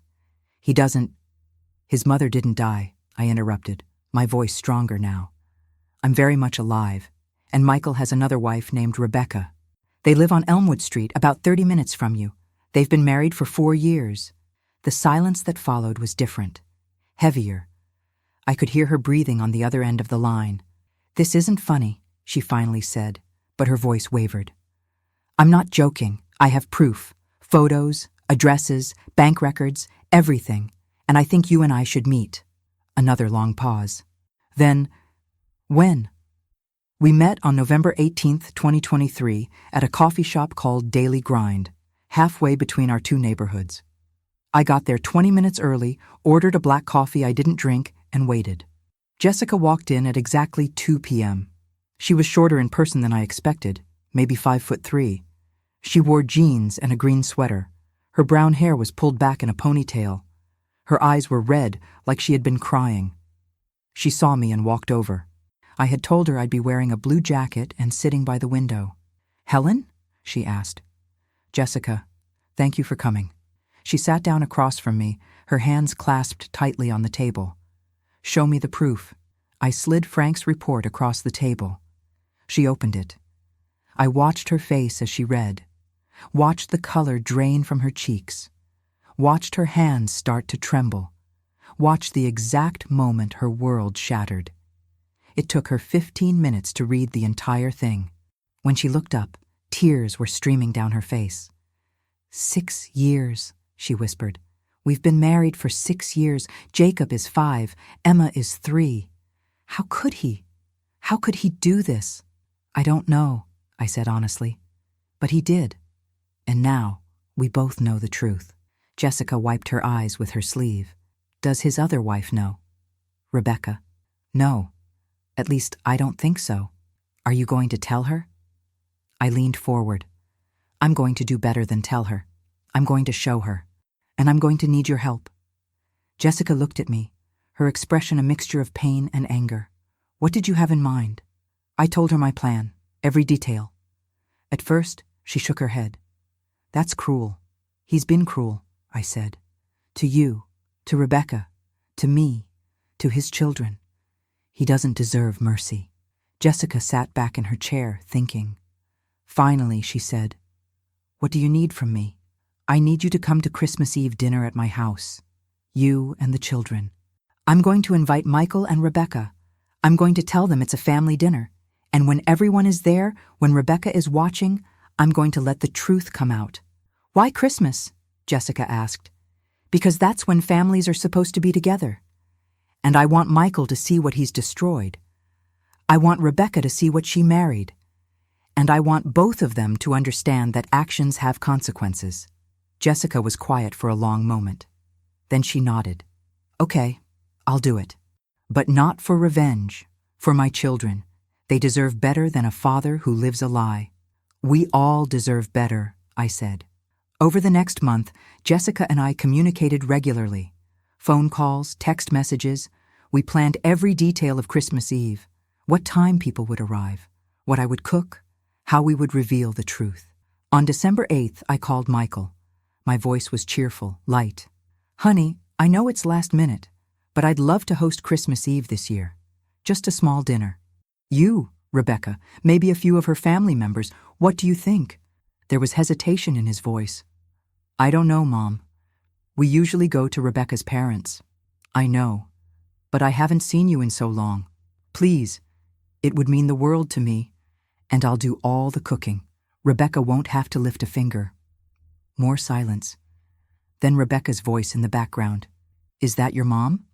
His mother didn't die, I interrupted, my voice stronger now. I'm very much alive, and Michael has another wife named Rebecca. They live on Elmwood Street, about 30 minutes from you. They've been married for 4 years. The silence that followed was different, heavier. I could hear her breathing on the other end of the line. This isn't funny, she finally said, but her voice wavered. I'm not joking. I have proof. Photos, addresses, bank records, everything. And I think you and I should meet. Another long pause. Then, when? We met on November 18th, 2023, at a coffee shop called Daily Grind, halfway between our 2 neighborhoods. I got there 20 minutes early, ordered a black coffee I didn't drink, and waited. Jessica walked in at exactly 2 p.m. She was shorter in person than I expected, maybe 5'3". She wore jeans and a green sweater. Her brown hair was pulled back in a ponytail. Her eyes were red, like she had been crying. She saw me and walked over. I had told her I'd be wearing a blue jacket and sitting by the window. Helen? She asked. Jessica, thank you for coming. She sat down across from me, her hands clasped tightly on the table. Show me the proof. I slid Frank's report across the table. She opened it. I watched her face as she read, watched the color drain from her cheeks, watched her hands start to tremble, watched the exact moment her world shattered. It took her 15 minutes to read the entire thing. When she looked up, tears were streaming down her face. 6 years, she whispered. We've been married for 6 years. Jacob is 5. Emma is 3. How could he? How could he do this? I don't know, I said honestly. But he did. And now, we both know the truth. Jessica wiped her eyes with her sleeve. Does his other wife know? Rebecca. No. At least, I don't think so. Are you going to tell her? I leaned forward. I'm going to do better than tell her. I'm going to show her. And I'm going to need your help. Jessica looked at me, her expression a mixture of pain and anger. What did you have in mind? I told her my plan, every detail. At first, she shook her head. That's cruel. He's been cruel, I said. To you, to Rebecca, to me, to his children. He doesn't deserve mercy. Jessica sat back in her chair, thinking. Finally, she said, What do you need from me? I need you to come to Christmas Eve dinner at my house. You and the children. I'm going to invite Michael and Rebecca. I'm going to tell them it's a family dinner. And when everyone is there, when Rebecca is watching, I'm going to let the truth come out. Why Christmas? Jessica asked. Because that's when families are supposed to be together. And I want Michael to see what he's destroyed. I want Rebecca to see what she married. And I want both of them to understand that actions have consequences. Jessica was quiet for a long moment. Then she nodded. Okay, I'll do it. But not for revenge, for my children. They deserve better than a father who lives a lie. We all deserve better, I said. Over the next month, Jessica and I communicated regularly. Phone calls, text messages. We planned every detail of Christmas Eve. What time people would arrive, what I would cook, how we would reveal the truth. On December 8th, I called Michael. My voice was cheerful, light. "Honey, I know it's last minute, but I'd love to host Christmas Eve this year. Just a small dinner. You, Rebecca, maybe a few of her family members. What do you think?" There was hesitation in his voice. "I don't know, Mom. We usually go to Rebecca's parents." "I know, but I haven't seen you in so long. Please, it would mean the world to me, and I'll do all the cooking. Rebecca won't have to lift a finger." More silence. Then Rebecca's voice in the background. "Is that your mom?"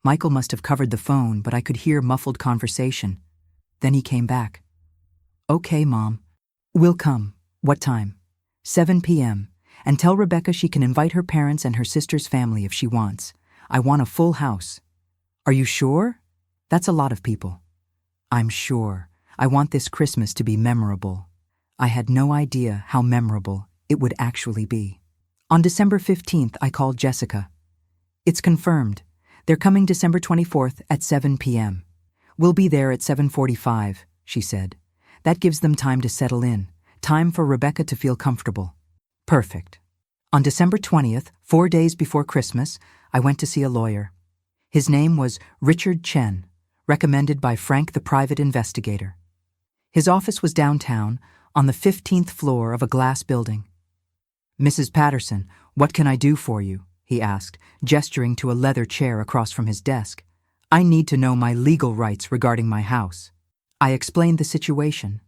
Michael must have covered the phone, but I could hear muffled conversation. Then he came back. "Okay, Mom. We'll come. What time?" 7 p.m. And tell Rebecca she can invite her parents and her sister's family if she wants. I want a full house." "Are you sure? That's a lot of people." "I'm sure. I want this Christmas to be memorable." I had no idea how memorable it would actually be. On December 15th, I called Jessica. "It's confirmed. They're coming December 24th at 7 p.m. "We'll be there at 7:45, she said. "That gives them time to settle in, time for Rebecca to feel comfortable." Perfect. On December 20th, 4 days before Christmas, I went to see a lawyer. His name was Richard Chen, recommended by Frank the private investigator. His office was downtown, on the 15th floor of a glass building. "Mrs. Patterson, what can I do for you?" he asked, gesturing to a leather chair across from his desk. "I need to know my legal rights regarding my house." I explained the situation.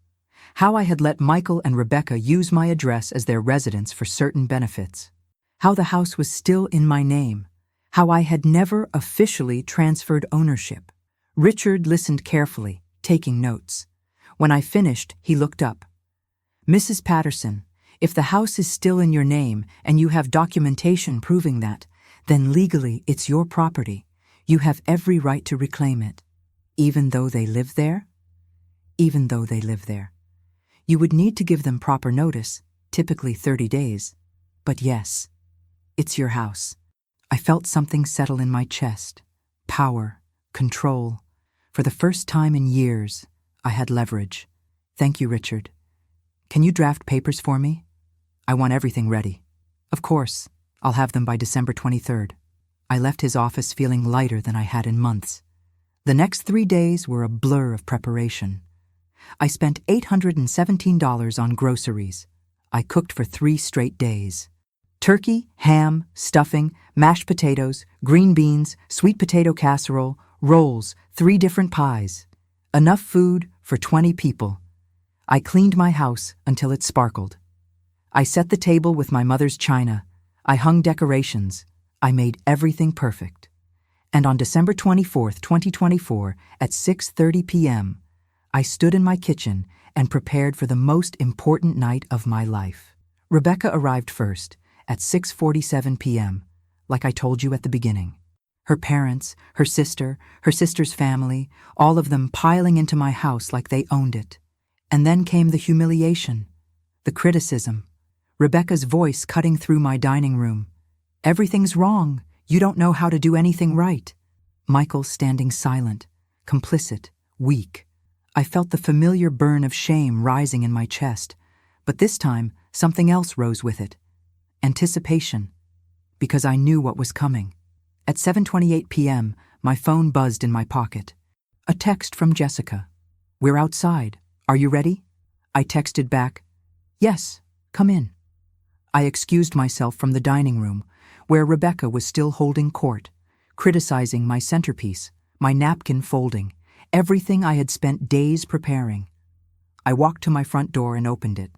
How I had let Michael and Rebecca use my address as their residence for certain benefits. How the house was still in my name. How I had never officially transferred ownership. Richard listened carefully, taking notes. When I finished, he looked up. "Mrs. Patterson, if the house is still in your name and you have documentation proving that, then legally it's your property. You have every right to reclaim it." "Even though they live there?" "Even though they live there. You would need to give them proper notice, typically 30 days. But yes, it's your house." I felt something settle in my chest. Power, control. For the first time in years, I had leverage. "Thank you, Richard. Can you draft papers for me? I want everything ready." "Of course. I'll have them by December 23rd. I left his office feeling lighter than I had in months. The next 3 days were a blur of preparation. I spent $817 on groceries. I cooked for 3 straight days. Turkey, ham, stuffing, mashed potatoes, green beans, sweet potato casserole, rolls, 3 different pies. Enough food for 20 people. I cleaned my house until it sparkled. I set the table with my mother's china. I hung decorations. I made everything perfect. And on December 24th, 2024, at 6:30 p.m., I stood in my kitchen and prepared for the most important night of my life. Rebecca arrived first, at 6:47 p.m., like I told you at the beginning. Her parents, her sister's family, all of them piling into my house like they owned it. And then came the humiliation, the criticism, Rebecca's voice cutting through my dining room. "Everything's wrong. You don't know how to do anything right." Michael standing silent, complicit, weak. I felt the familiar burn of shame rising in my chest, but this time something else rose with it. Anticipation, because I knew what was coming. At 7:28 p.m., my phone buzzed in my pocket. A text from Jessica. "We're outside. Are you ready?" I texted back, "Yes, come in." I excused myself from the dining room, where Rebecca was still holding court, criticizing my centerpiece, my napkin folding, everything I had spent days preparing. I walked to my front door and opened it.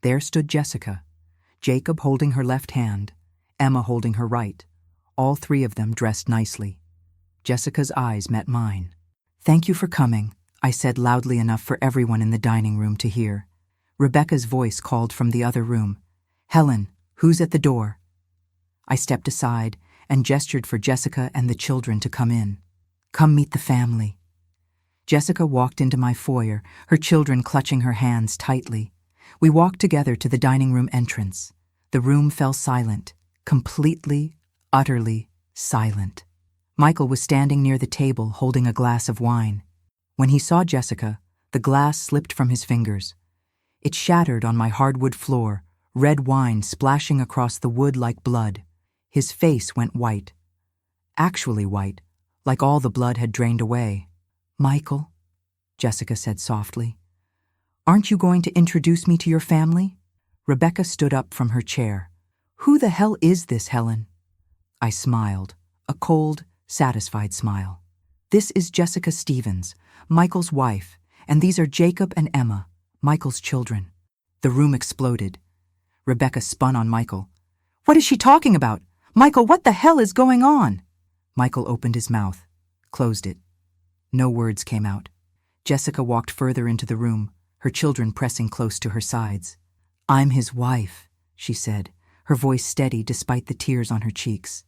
There stood Jessica, Jacob holding her left hand, Emma holding her right, all 3 of them dressed nicely. Jessica's eyes met mine. "Thank you for coming," I said loudly enough for everyone in the dining room to hear. Rebecca's voice called from the other room. "Helen, who's at the door?" I stepped aside and gestured for Jessica and the children to come in. "Come meet the family." Jessica walked into my foyer, her children clutching her hands tightly. We walked together to the dining room entrance. The room fell silent, completely, utterly Silent. Michael was standing near the table holding a glass of wine. When he saw Jessica, the glass slipped from his fingers. It shattered on my hardwood floor, red wine splashing across the wood like blood. His face went white. Actually white, like all the blood had drained away. "Michael," Jessica said softly, "aren't you going to introduce me to your family?" Rebecca stood up from her chair. "Who the hell is this, Helen?" I smiled, a cold, satisfied smile. "This is Jessica Stevens, Michael's wife, and these are Jacob and Emma, Michael's children." The room exploded. Rebecca spun on Michael. "What is she talking about? Michael, what the hell is going on?" Michael opened his mouth, closed it. No words came out. Jessica walked further into the room, her children pressing close to her sides. "I'm his wife," she said, her voice steady despite the tears on her cheeks.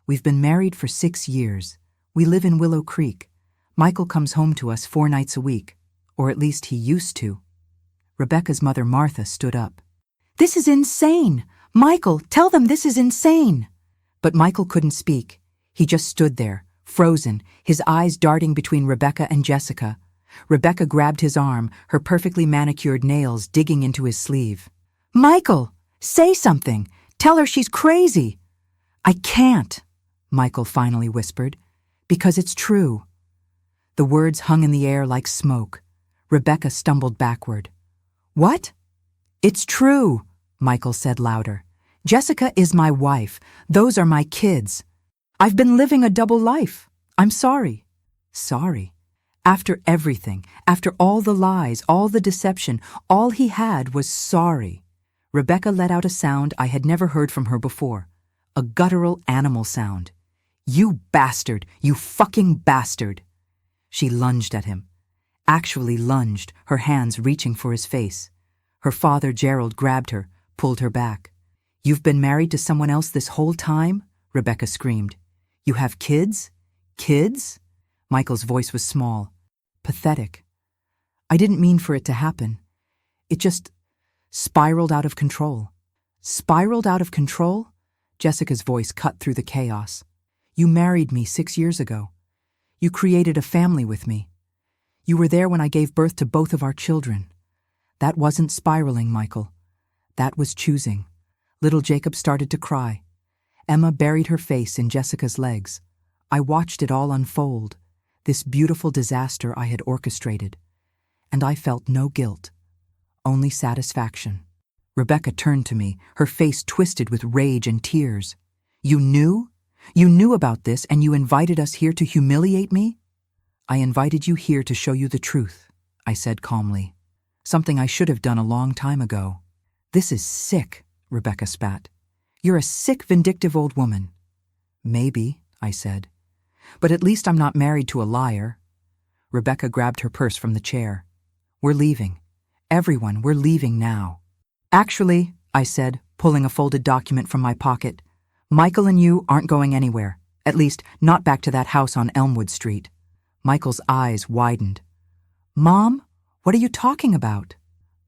"We've been married for 6 years. We live in Willow Creek. Michael comes home to us 4 nights a week, or at least he used to." Rebecca's mother, Martha, stood up. "This is insane! Michael, tell them this is insane!" But Michael couldn't speak. He just stood there, frozen, his eyes darting between Rebecca and Jessica. Rebecca grabbed his arm, her perfectly manicured nails digging into his sleeve. "Michael, say something! Tell her she's crazy!" "I can't," Michael finally whispered, "because it's true." The words hung in the air like smoke. Rebecca stumbled backward. "What?" "It's true," Michael said louder. "Jessica is my wife. Those are my kids. I've been living a double life. I'm sorry." Sorry? After everything, after all the lies, all the deception, all he had was sorry. Rebecca let out a sound I had never heard from her before. A guttural animal sound. "You bastard! You fucking bastard!" She lunged at him. Actually lunged, her hands reaching for his face. Her father, Gerald, grabbed her, pulled her back. "You've been married to someone else this whole time?" Rebecca screamed. "You have kids? Kids?" Michael's voice was small, pathetic. "I didn't mean for it to happen. It just spiraled out of control." "Spiraled out of control?" Jessica's voice cut through the chaos. "You married me 6 years ago. You created a family with me. You were there when I gave birth to both of our children. That wasn't spiraling, Michael. That was choosing." Little Jacob started to cry. Emma buried her face in Jessica's legs. I watched it all unfold, this beautiful disaster I had orchestrated. And I felt no guilt, only satisfaction. Rebecca turned to me, her face twisted with rage and tears. "You knew? You knew about this and you invited us here to humiliate me?" "I invited you here to show you the truth," I said calmly. "Something I should have done a long time ago." "This is sick," Rebecca spat. "You're a sick, vindictive old woman." "Maybe," I said. "But at least I'm not married to a liar." Rebecca grabbed her purse from the chair. "We're leaving. Everyone, we're leaving now." "Actually," I said, pulling a folded document from my pocket, "Michael and you aren't going anywhere. At least, not back to that house on Elmwood Street." Michael's eyes widened. "Mom, what are you talking about?"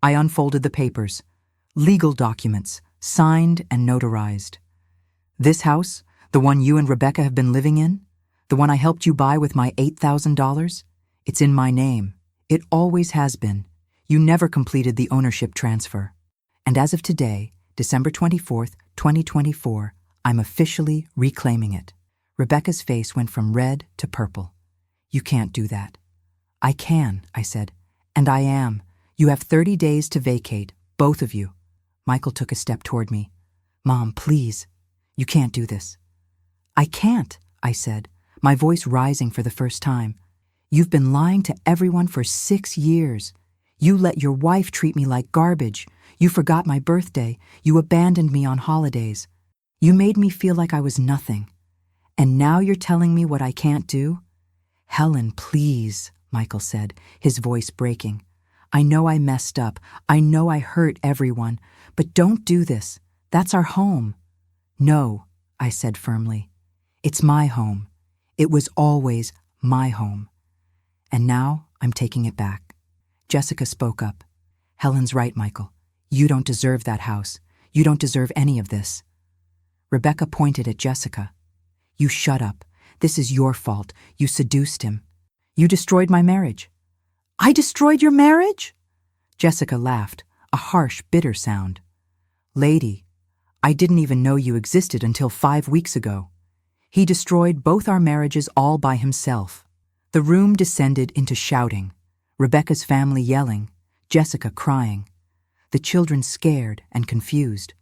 I unfolded the papers. Legal documents, signed and notarized. "This house, the one you and Rebecca have been living in, the one I helped you buy with my $8,000, it's in my name. It always has been. You never completed the ownership transfer. And as of today, December 24th, 2024, I'm officially reclaiming it." Rebecca's face went from red to purple. "You can't do that." "I can," I said. "And I am. You have 30 days to vacate, both of you." Michael took a step toward me. "Mom, please. You can't do this." "I can't," I said, my voice rising for the first time. "You've been lying to everyone for 6 years. You let your wife treat me like garbage. You forgot my birthday. You abandoned me on holidays. You made me feel like I was nothing. And now you're telling me what I can't do?" "Helen, please," Michael said, his voice breaking. "I know I messed up. I know I hurt everyone. But don't do this. That's our home." "No," I said firmly. "It's my home. It was always my home. And now I'm taking it back." Jessica spoke up. "Helen's right, Michael. You don't deserve that house. You don't deserve any of this." Rebecca pointed at Jessica. You shut up. This is your fault. You seduced him. You destroyed my marriage. I destroyed your marriage? Jessica laughed, a harsh, bitter sound. Lady, I didn't even know you existed until 5 weeks ago. He destroyed both our marriages all by himself. The room descended into shouting, Rebecca's family yelling, Jessica crying, the children scared and confused.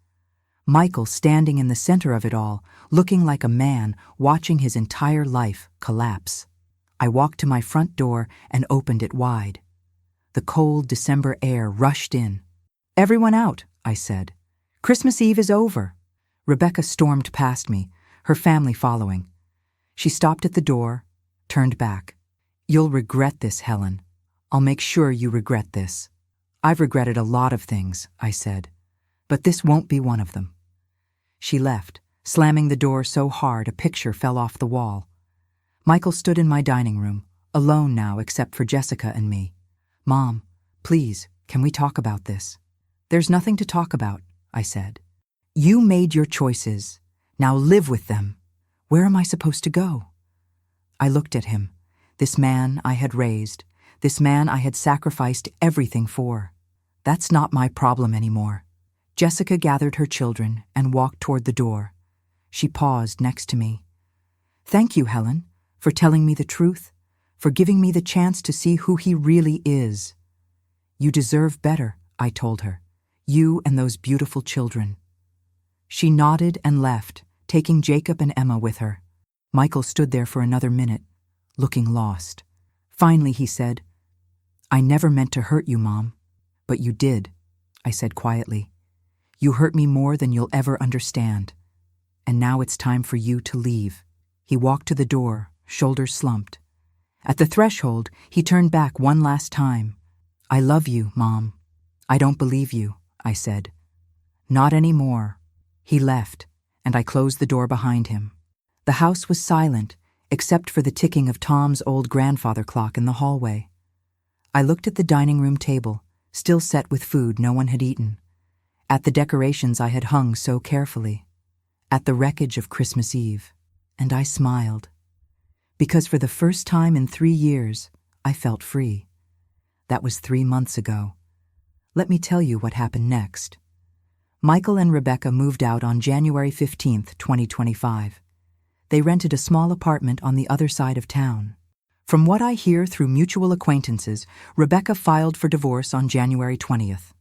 Michael standing in the center of it all, looking like a man watching his entire life collapse. I walked to my front door and opened it wide. The cold December air rushed in. Everyone out, I said. Christmas Eve is over. Rebecca stormed past me, her family following. She stopped at the door, turned back. You'll regret this, Helen. I'll make sure you regret this. I've regretted a lot of things, I said, but this won't be one of them. She left, slamming the door so hard a picture fell off the wall. Michael stood in my dining room, alone now except for Jessica and me. Mom, please, can we talk about this? There's nothing to talk about, I said. You made your choices. Now live with them. Where am I supposed to go? I looked at him, this man I had raised, this man I had sacrificed everything for. That's not my problem anymore. Jessica gathered her children and walked toward the door. She paused next to me. Thank you, Helen, for telling me the truth, for giving me the chance to see who he really is. You deserve better, I told her. You and those beautiful children. She nodded and left, taking Jacob and Emma with her. Michael stood there for another minute, looking lost. Finally, he said, I never meant to hurt you, Mom. But you did, I said quietly. You hurt me more than you'll ever understand. And now it's time for you to leave. He walked to the door, shoulders slumped. At the threshold, he turned back one last time. I love you, Mom. I don't believe you, I said. Not anymore. He left, and I closed the door behind him. The house was silent, except for the ticking of Tom's old grandfather clock in the hallway. I looked at the dining room table, still set with food no one had eaten, at the decorations I had hung so carefully, at the wreckage of Christmas Eve, and I smiled. Because for the first time in 3 years, I felt free. That was 3 months ago. Let me tell you what happened next. Michael and Rebecca moved out on January 15th, 2025. They rented a small apartment on the other side of town. From what I hear through mutual acquaintances, Rebecca filed for divorce on January 20th.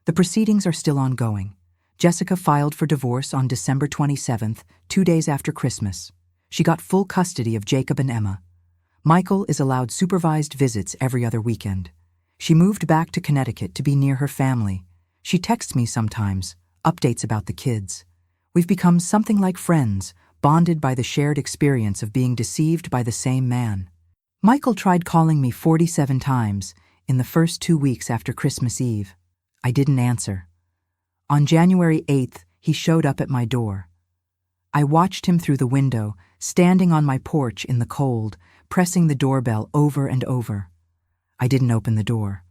The proceedings are still ongoing. Jessica filed for divorce on December 27th, 2 days after Christmas. She got full custody of Jacob and Emma. Michael is allowed supervised visits every other weekend. She moved back to Connecticut to be near her family. She texts me sometimes, updates about the kids. We've become something like friends, bonded by the shared experience of being deceived by the same man. Michael tried calling me 47 times in the first 2 weeks after Christmas Eve. I didn't answer. On January 8th, he showed up at my door. I watched him through the window, standing on my porch in the cold, pressing the doorbell over and over. I didn't open the door.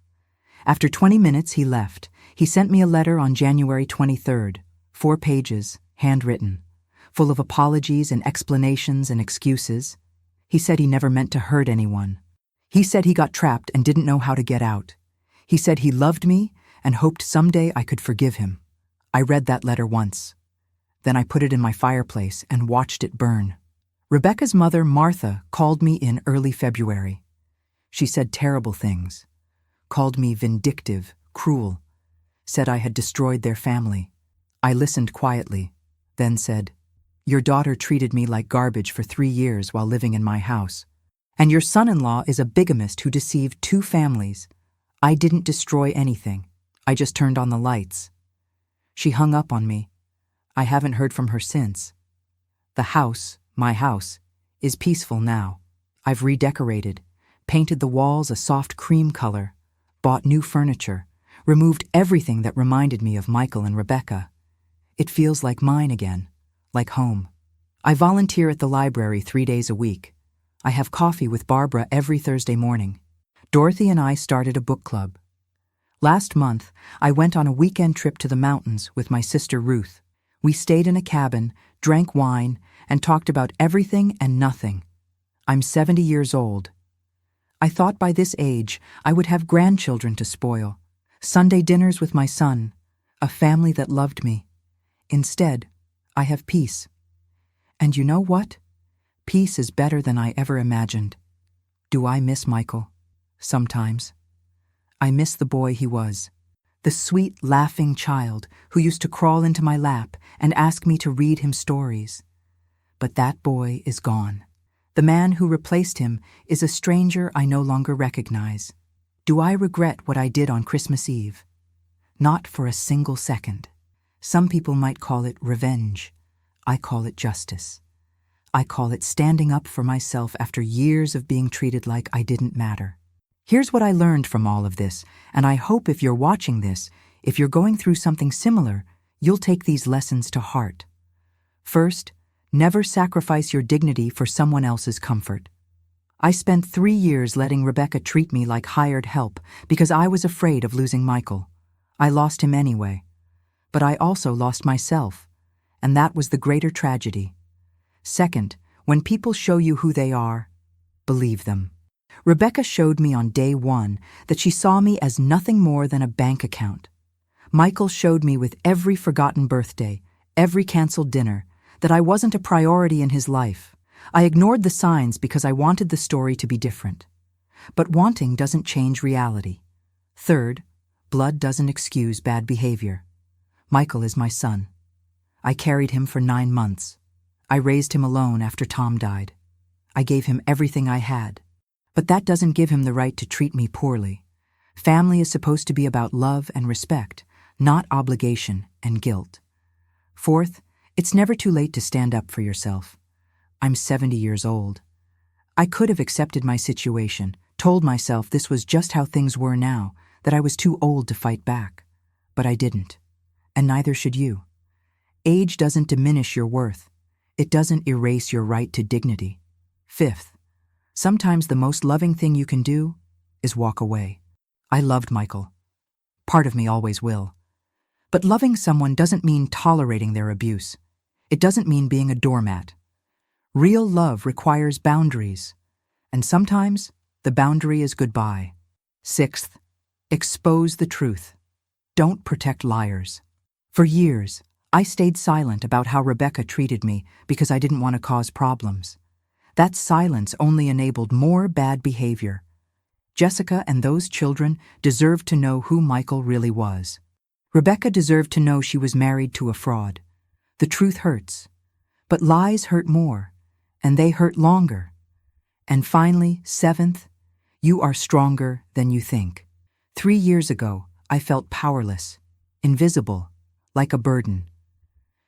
After 20 minutes, he left. He sent me a letter on January 23rd, 4 pages, handwritten, full of apologies and explanations and excuses. He said he never meant to hurt anyone. He said he got trapped and didn't know how to get out. He said he loved me and hoped someday I could forgive him. I read that letter once. Then I put it in my fireplace and watched it burn. Rebecca's mother, Martha, called me in early February. She said terrible things, called me vindictive, cruel, said I had destroyed their family. I listened quietly, then said, Your daughter treated me like garbage for 3 years while living in my house. And your son-in-law is a bigamist who deceived 2 families. I didn't destroy anything. I just turned on the lights. She hung up on me. I haven't heard from her since. The house, my house, is peaceful now. I've redecorated, painted the walls a soft cream color, bought new furniture, removed everything that reminded me of Michael and Rebecca. It feels like mine again, like home. I volunteer at the library 3 days a week. I have coffee with Barbara every Thursday morning. Dorothy and I started a book club. Last month, I went on a weekend trip to the mountains with my sister Ruth. We stayed in a cabin, drank wine, and talked about everything and nothing. I'm 70 years old. I thought by this age I would have grandchildren to spoil, Sunday dinners with my son, a family that loved me. Instead, I have peace. And you know what? Peace is better than I ever imagined. Do I miss Michael? Sometimes. I miss the boy he was. The sweet, laughing child who used to crawl into my lap and ask me to read him stories. But that boy is gone. The man who replaced him is a stranger I no longer recognize. Do I regret what I did on Christmas Eve? Not for a single second. Some people might call it revenge. I call it justice. I call it standing up for myself after years of being treated like I didn't matter. Here's what I learned from all of this, and I hope if you're watching this, if you're going through something similar, you'll take these lessons to heart. First, never sacrifice your dignity for someone else's comfort. I spent 3 years letting Rebecca treat me like hired help because I was afraid of losing Michael. I lost him anyway. But I also lost myself, and that was the greater tragedy. Second, when people show you who they are, believe them. Rebecca showed me on day 1 that she saw me as nothing more than a bank account. Michael showed me with every forgotten birthday, every canceled dinner, that I wasn't a priority in his life. I ignored the signs because I wanted the story to be different. But wanting doesn't change reality. Third, blood doesn't excuse bad behavior. Michael is my son. I carried him for 9 months. I raised him alone after Tom died. I gave him everything I had. But that doesn't give him the right to treat me poorly. Family is supposed to be about love and respect, not obligation and guilt. Fourth, it's never too late to stand up for yourself. I'm 70 years old. I could have accepted my situation, told myself this was just how things were now, that I was too old to fight back. But I didn't. And neither should you. Age doesn't diminish your worth. It doesn't erase your right to dignity. Fifth, sometimes the most loving thing you can do is walk away. I loved Michael. Part of me always will. But loving someone doesn't mean tolerating their abuse. It doesn't mean being a doormat. Real love requires boundaries. And sometimes the boundary is goodbye. Sixth, expose the truth. Don't protect liars. For years, I stayed silent about how Rebecca treated me because I didn't want to cause problems. That silence only enabled more bad behavior. Jessica and those children deserved to know who Michael really was. Rebecca deserved to know she was married to a fraud. The truth hurts. But lies hurt more, and they hurt longer. And finally, seventh, you are stronger than you think. 3 years ago, I felt powerless, invisible, like a burden.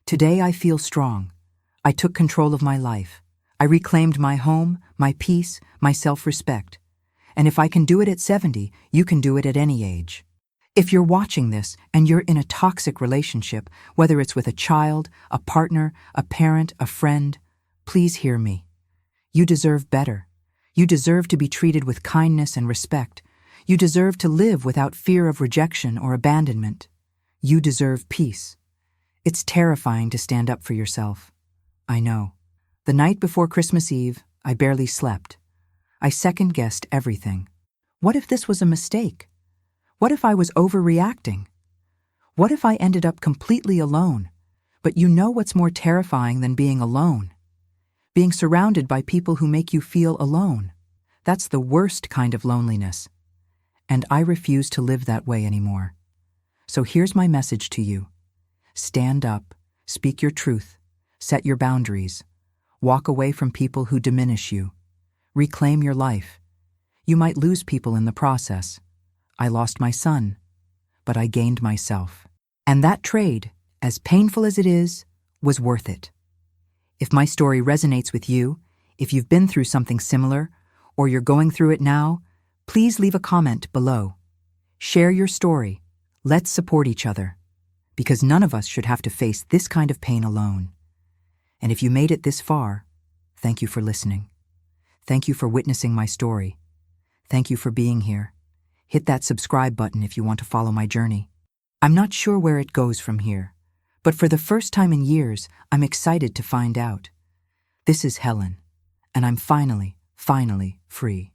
Today I feel strong. I took control of my life. I reclaimed my home, my peace, my self-respect. And if I can do it at 70, you can do it at any age. If you're watching this and you're in a toxic relationship, whether it's with a child, a partner, a parent, a friend, please hear me. You deserve better. You deserve to be treated with kindness and respect. You deserve to live without fear of rejection or abandonment. You deserve peace. It's terrifying to stand up for yourself. I know. The night before Christmas Eve, I barely slept. I second-guessed everything. What if this was a mistake? What if I was overreacting? What if I ended up completely alone? But you know what's more terrifying than being alone? Being surrounded by people who make you feel alone. That's the worst kind of loneliness. And I refuse to live that way anymore. So here's my message to you. Stand up, speak your truth, set your boundaries, walk away from people who diminish you, reclaim your life. You might lose people in the process. I lost my son, but I gained myself. And that trade, as painful as it is, was worth it. If my story resonates with you, if you've been through something similar, or you're going through it now, please leave a comment below. Share your story. Let's support each other. Because none of us should have to face this kind of pain alone. And if you made it this far, thank you for listening. Thank you for witnessing my story. Thank you for being here. Hit that subscribe button if you want to follow my journey. I'm not sure where it goes from here, but for the first time in years, I'm excited to find out. This is Helen, and I'm finally free.